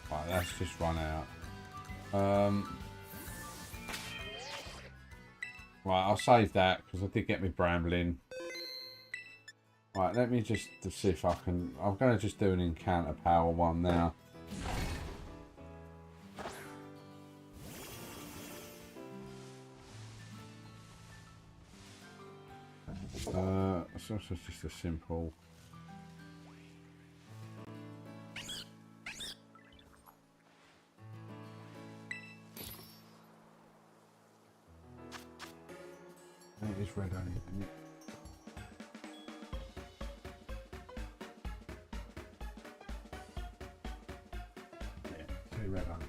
Right, that's just run out. Right, I'll save that because I did get me Bramblin. Right, let me just see if I can... I'm going to just do an encounter power one now. So it's just a simple... It is red only, isn't it? Yeah, 2 red only.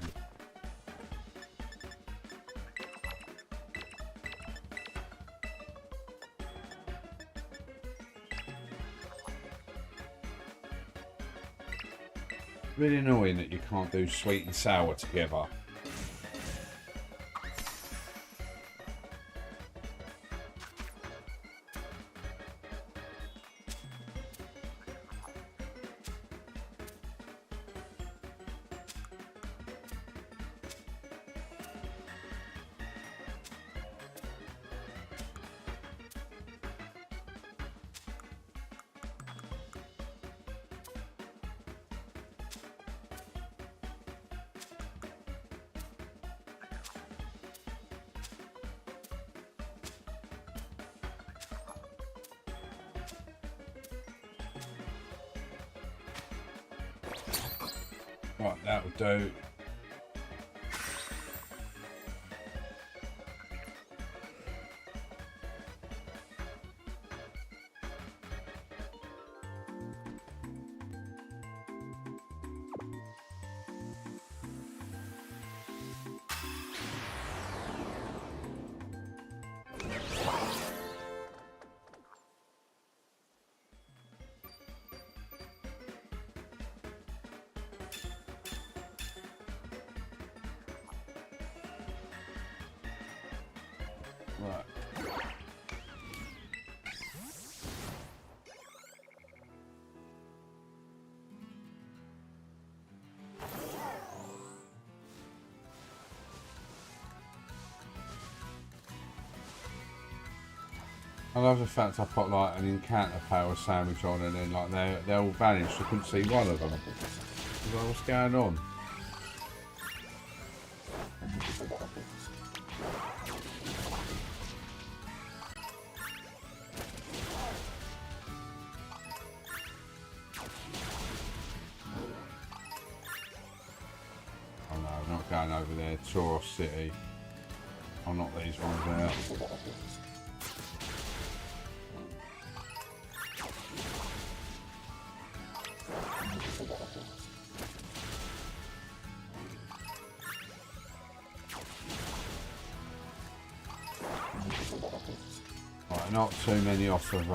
Really annoying that you can't do sweet and sour together. Right, that'll do. Right. I love the fact I put like an encounter power sandwich on and then like they all vanished. I couldn't see one of them. I was like, what's going on? Oh no, I'm not going over there. Tauros City. I'll knock these ones out. Right, not too many off of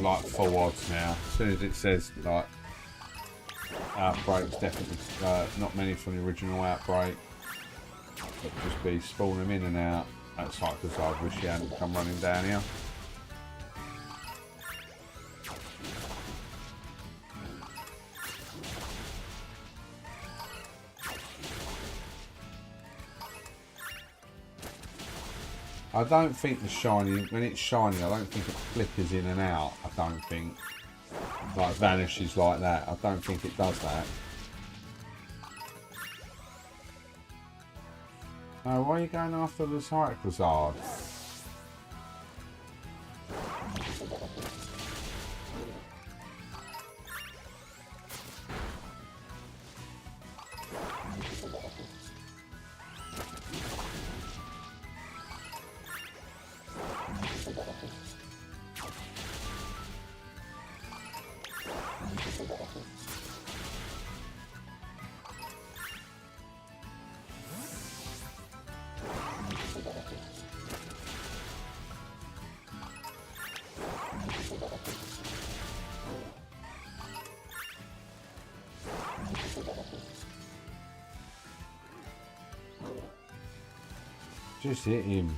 like full odds now. As soon as it says like outbreaks, definitely not many from the original outbreak, but just be spawning them in and out. That's like because I wish he hadn't come running down here. I don't think the shiny, when it's shiny, I don't think it flickers in and out. I don't think, like vanishes like that. I don't think it does that. No, why are you going after the Cyclozard? Just hit him.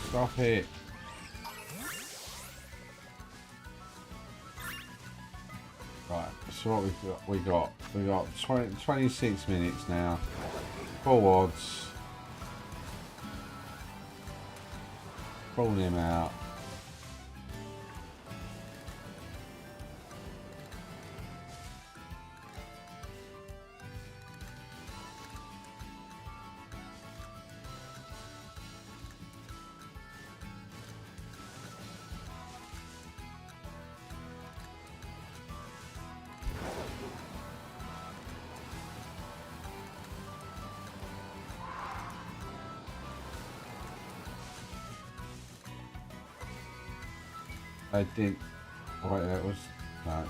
Stop it. Right, so what we got 26 minutes now. Full odds. Pulling him out. I did. Oh, wait, that was no.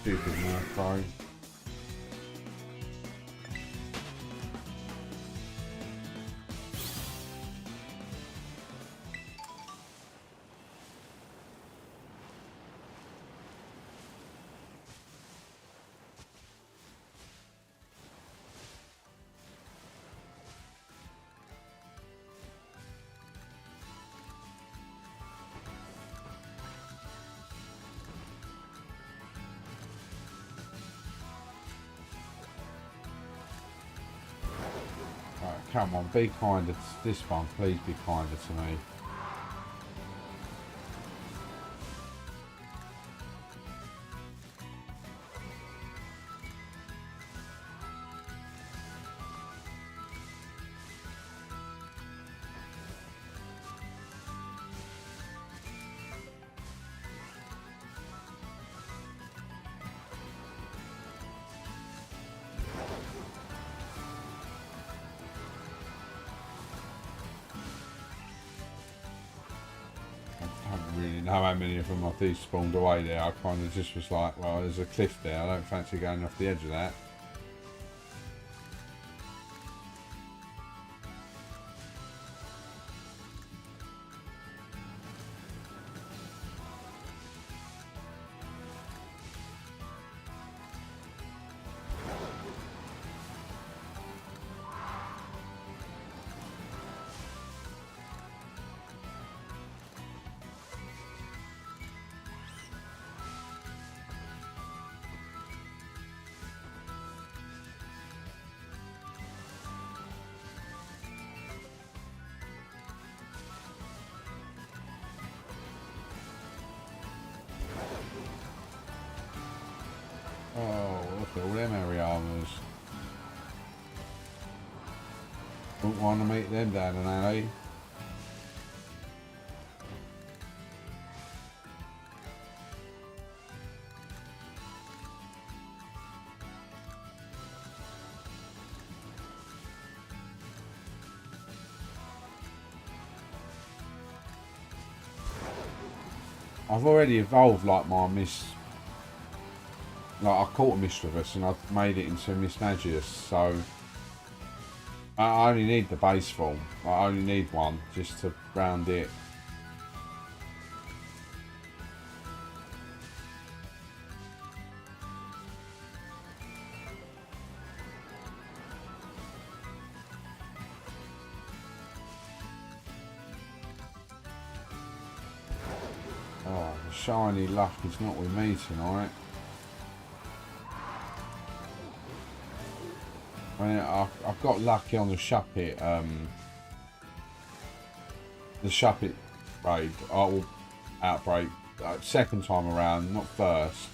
Stupid Murkrow. Come on, be kinder to this one. Please be kinder to me. Really know how many of them I despawned away there. I kind of just was like, well, there's a cliff there. I don't fancy going off the edge of that. Oh, look at all them Ariamas. Wouldn't want to meet them down an alley. I've already evolved like my I caught a Misdreavus and I've made it into a Misdreavus, so I only need the base form. I only need one just to round it. Oh, the shiny luck is not with me tonight. I've got lucky on the Shuppet, raid, outbreak, second time around, not first.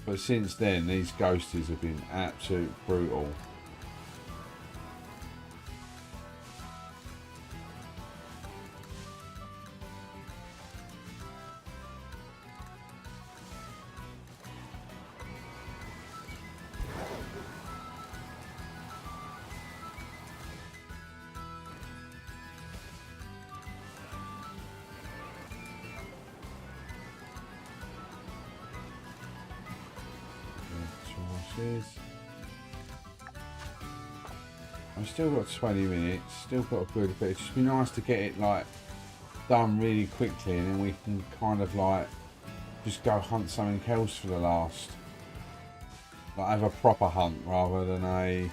But since then, these ghosties have been absolute brutal. I've still got 20 minutes, still got a good bit. It'd just be nice to get it like done really quickly, and then we can kind of like just go hunt something else for the last. Like have a proper hunt rather than a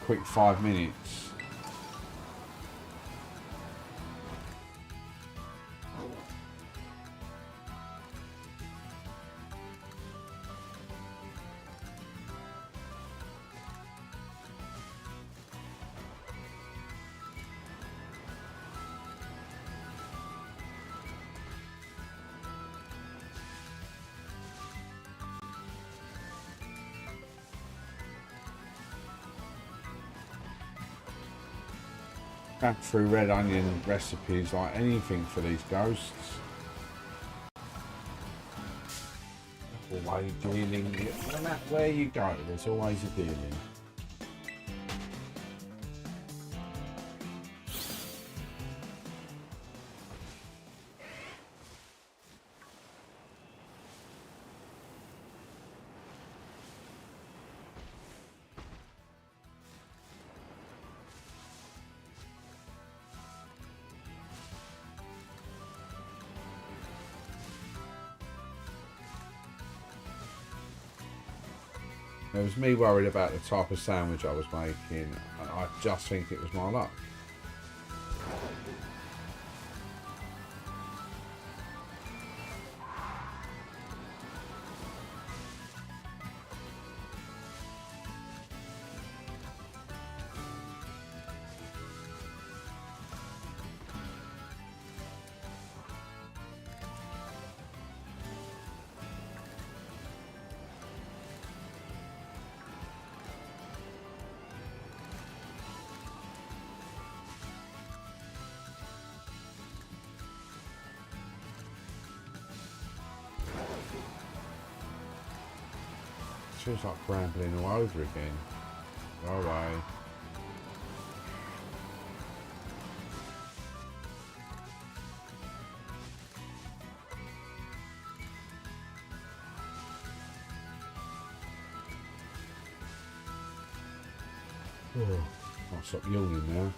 quick 5 minutes. Back through red onion recipes, like anything for these ghosts. Always dealing, no matter where you go, there's always a dealing. It was me worried about the type of sandwich I was making. I just think it was my luck. Feels like Bramblin all over again. Go away. Oh, I'll stop yawning now.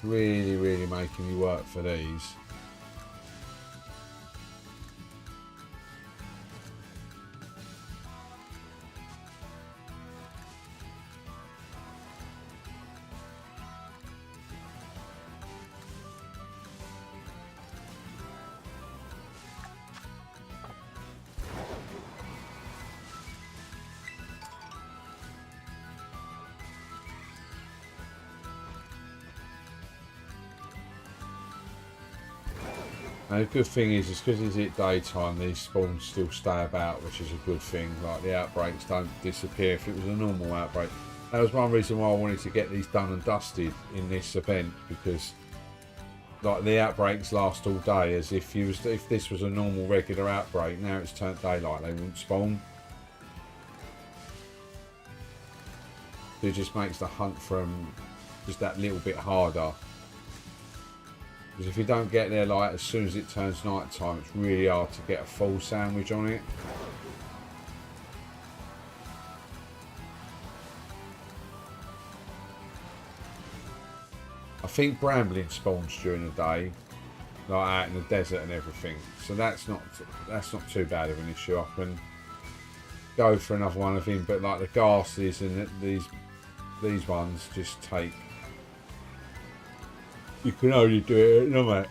Really making me work for these. And the good thing is because it's at daytime, these spawns still stay about, which is a good thing. Like, the outbreaks don't disappear. If it was a normal outbreak, that was one reason why I wanted to get these done and dusted in this event, because like the outbreaks last all day. As if this was a normal regular outbreak, now it's turned daylight, they wouldn't spawn. It just makes the hunt for them just that little bit harder. Because if you don't get there like as soon as it turns night time, it's really hard to get a full sandwich on it. I think Bramblin spawns during the day, like out in the desert and everything. So that's not too bad of an issue. I can go for another one of him, but like the Gastlys and these ones just take. You can only do it at night.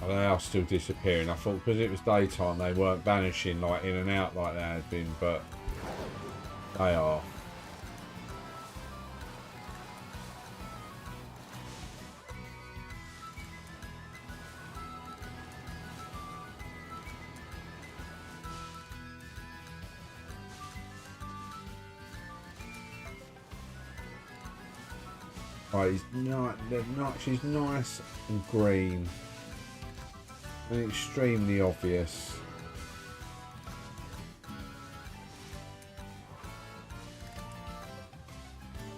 They are still disappearing. I thought because it was daytime they weren't vanishing like in and out like they had been, but they are. Right, she's nice and green. And extremely obvious.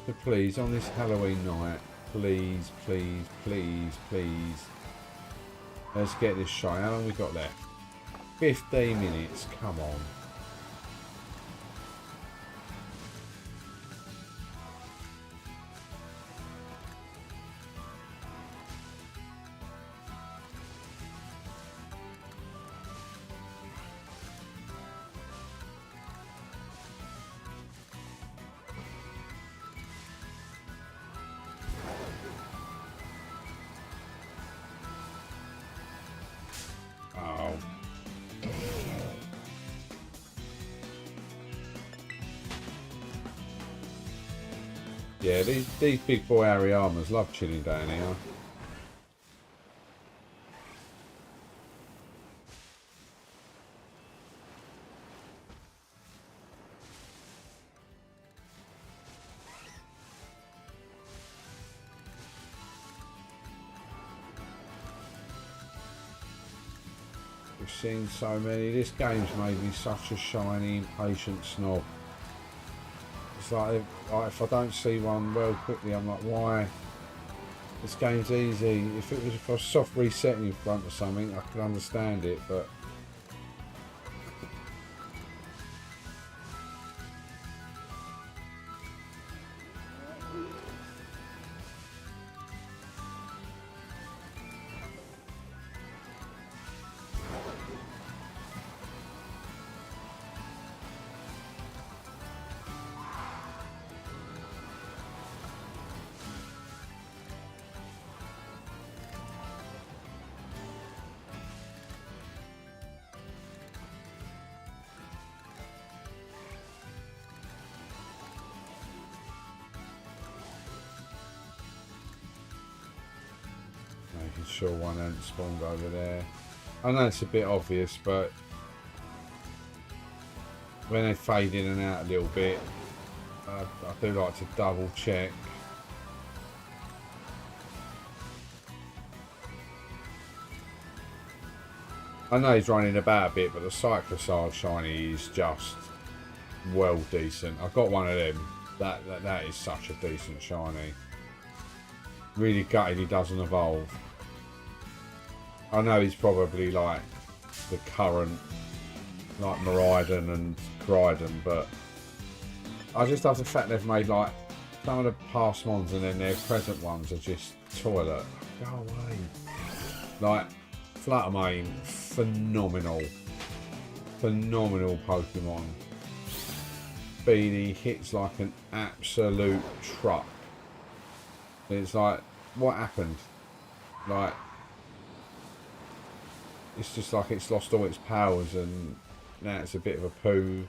So please, on this Halloween night, please, please, please, please. Let's get this shot. How long have we got left? 15 minutes, come on. Yeah, these big boy Ariamas love chilling down here. We've seen so many. This game's made me such a shiny, impatient snob. It's like if I don't see one well quickly, I'm like, why? This game's easy. If I was soft resetting in front of something, I could understand it, but making sure one hasn't spawned over there. I know it's a bit obvious, but when they fade in and out a little bit, I do like to double check. I know he's running about a bit, but the Cyclosard shiny is just well decent. I've got one of them. That is such a decent shiny. Really gutted he doesn't evolve. I know he's probably like the current, like Miraidon and Groudon, but I just love the fact they've made like some of the past ones and then their present ones are just toilet. Go away. Like Fluttermane, phenomenal Pokemon. Beanie hits like an absolute truck. It's like, what happened? Like, it's just like it's lost all its powers and now it's a bit of a poo.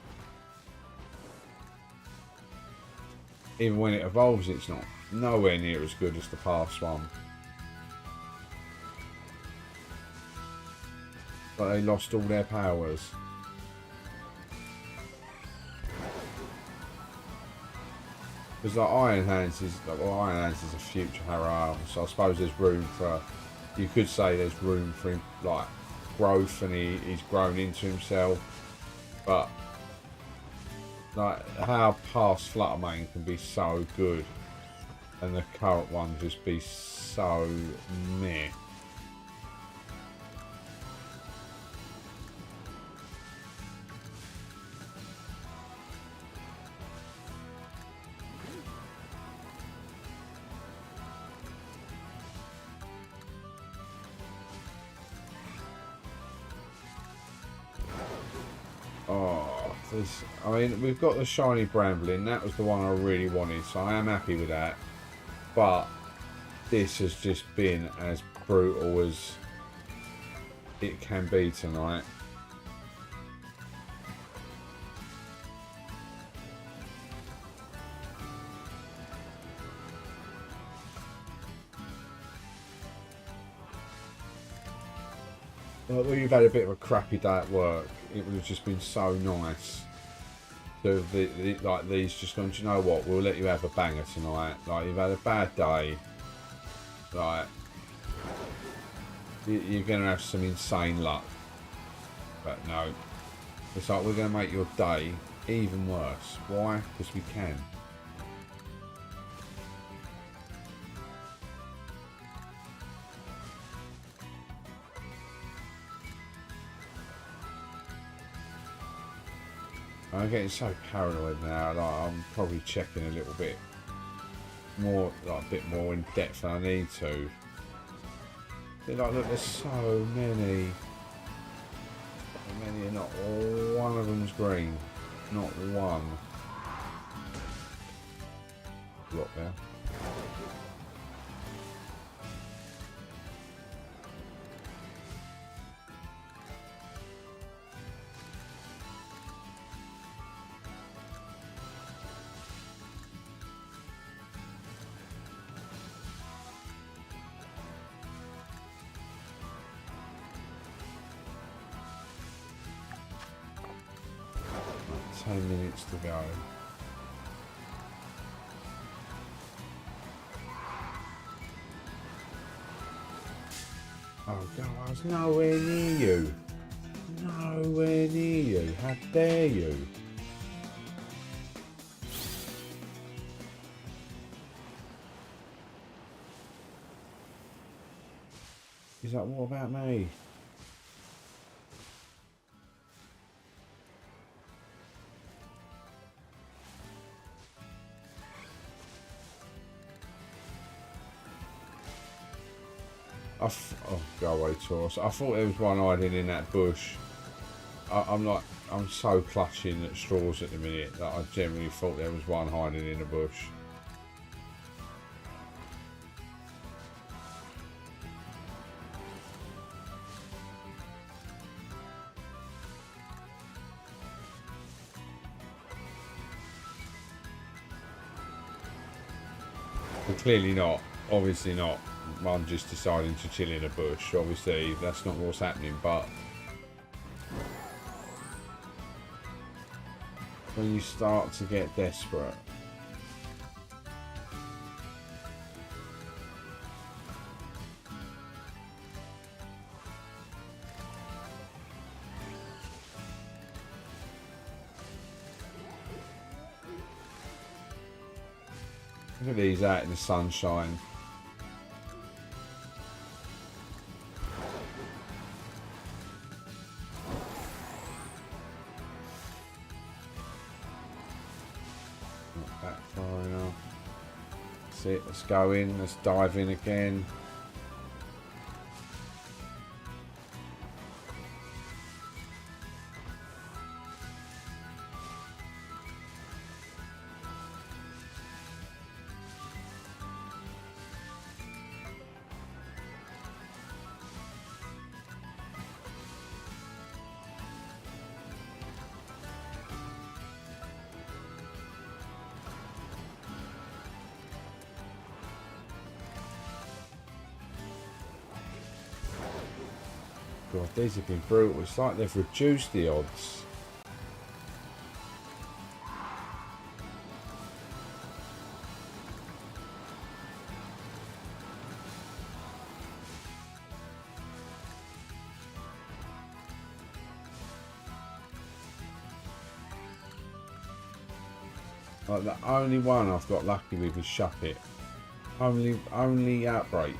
Even when it evolves, it's not nowhere near as good as the past one. But they lost all their powers. Because like Iron Hands is a future Harrow, so I suppose there's room for, you could say there's room for him, like growth, and he's grown into himself. But like how past Fluttermane can be so good and the current one just be so meh. I mean, we've got the shiny Bramblin. That was the one I really wanted, so I am happy with that. But this has just been as brutal as it can be tonight. Well, you've had a bit of a crappy day at work. It would have just been so nice to have like these just gone, do you know what, we'll let you have a banger tonight. Like, you've had a bad day, like you're going to have some insane luck, but no, it's like we're going to make your day even worse. Why? Because we can. I'm getting so paranoid now. Like, I'm probably checking a little bit more, like a bit more in depth than I need to. Like, look, there's so many. So many, and not one of them's green. Not one. Look there. Like 10 minutes to go. Oh God, I was nowhere near you. Nowhere near you. How dare you? He's like, what about me? Oh, go away, Taurus. I thought there was one hiding in that bush. I'm so clutching at straws at the minute that I generally thought there was one hiding in a bush. But clearly not. Obviously not. I'm just deciding to chill in a bush. Obviously, that's not what's happening, but when you start to get desperate, look at these out in the sunshine. Not that far enough. That's it, let's go in, let's dive in again. God, these have been brutal. It's like they've reduced the odds. Like the only one I've got lucky with is Shuppet. Only outbreak.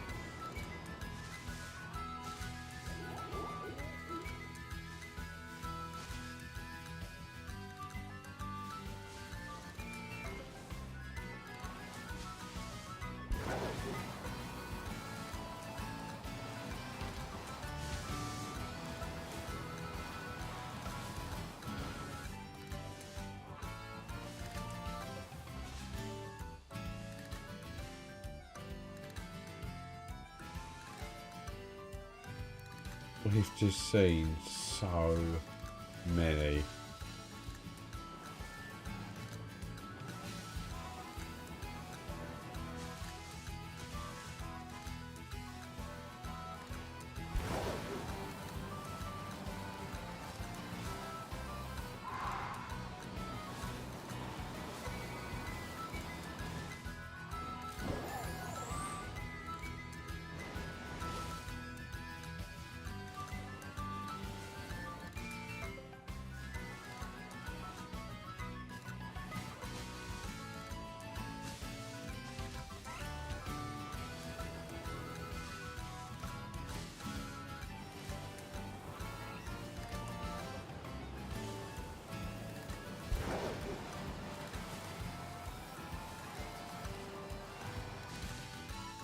We've just seen so many.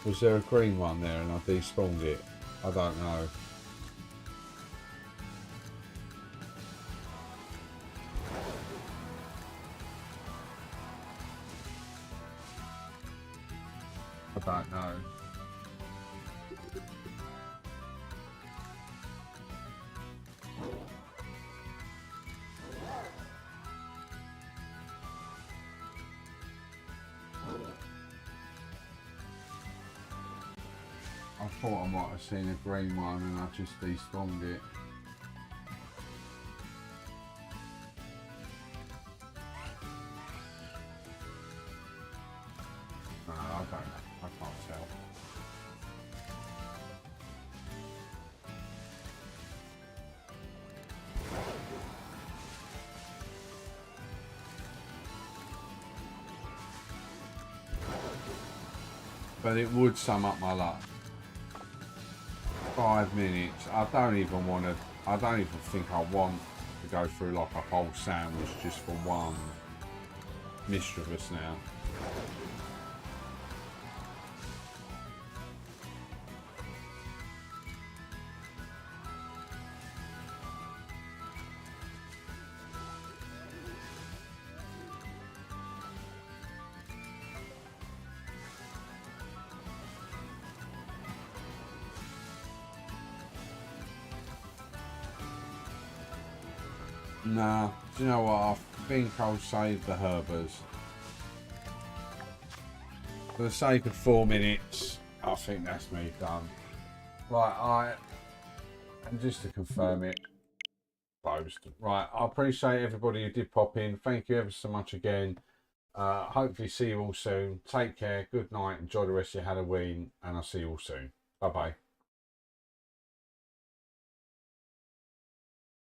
Was there a green one there and I despawned it? I don't know. I don't know. I thought I might have seen a green one and I just despawned it. No, I don't know. I can't tell. but it would sum up my luck. 5 minutes. I don't even want to. I don't even think I want to go through like a whole sandwich just for one Misdreavus now. Nah, do you know what? I think I'll save the Herbers. For the sake of 4 minutes, I think that's me done. Right, and just to confirm it, closed. Right, I appreciate everybody who did pop in. Thank you ever so much again. Hopefully see you all soon. Take care, good night, enjoy the rest of your Halloween, and I'll see you all soon. Bye-bye.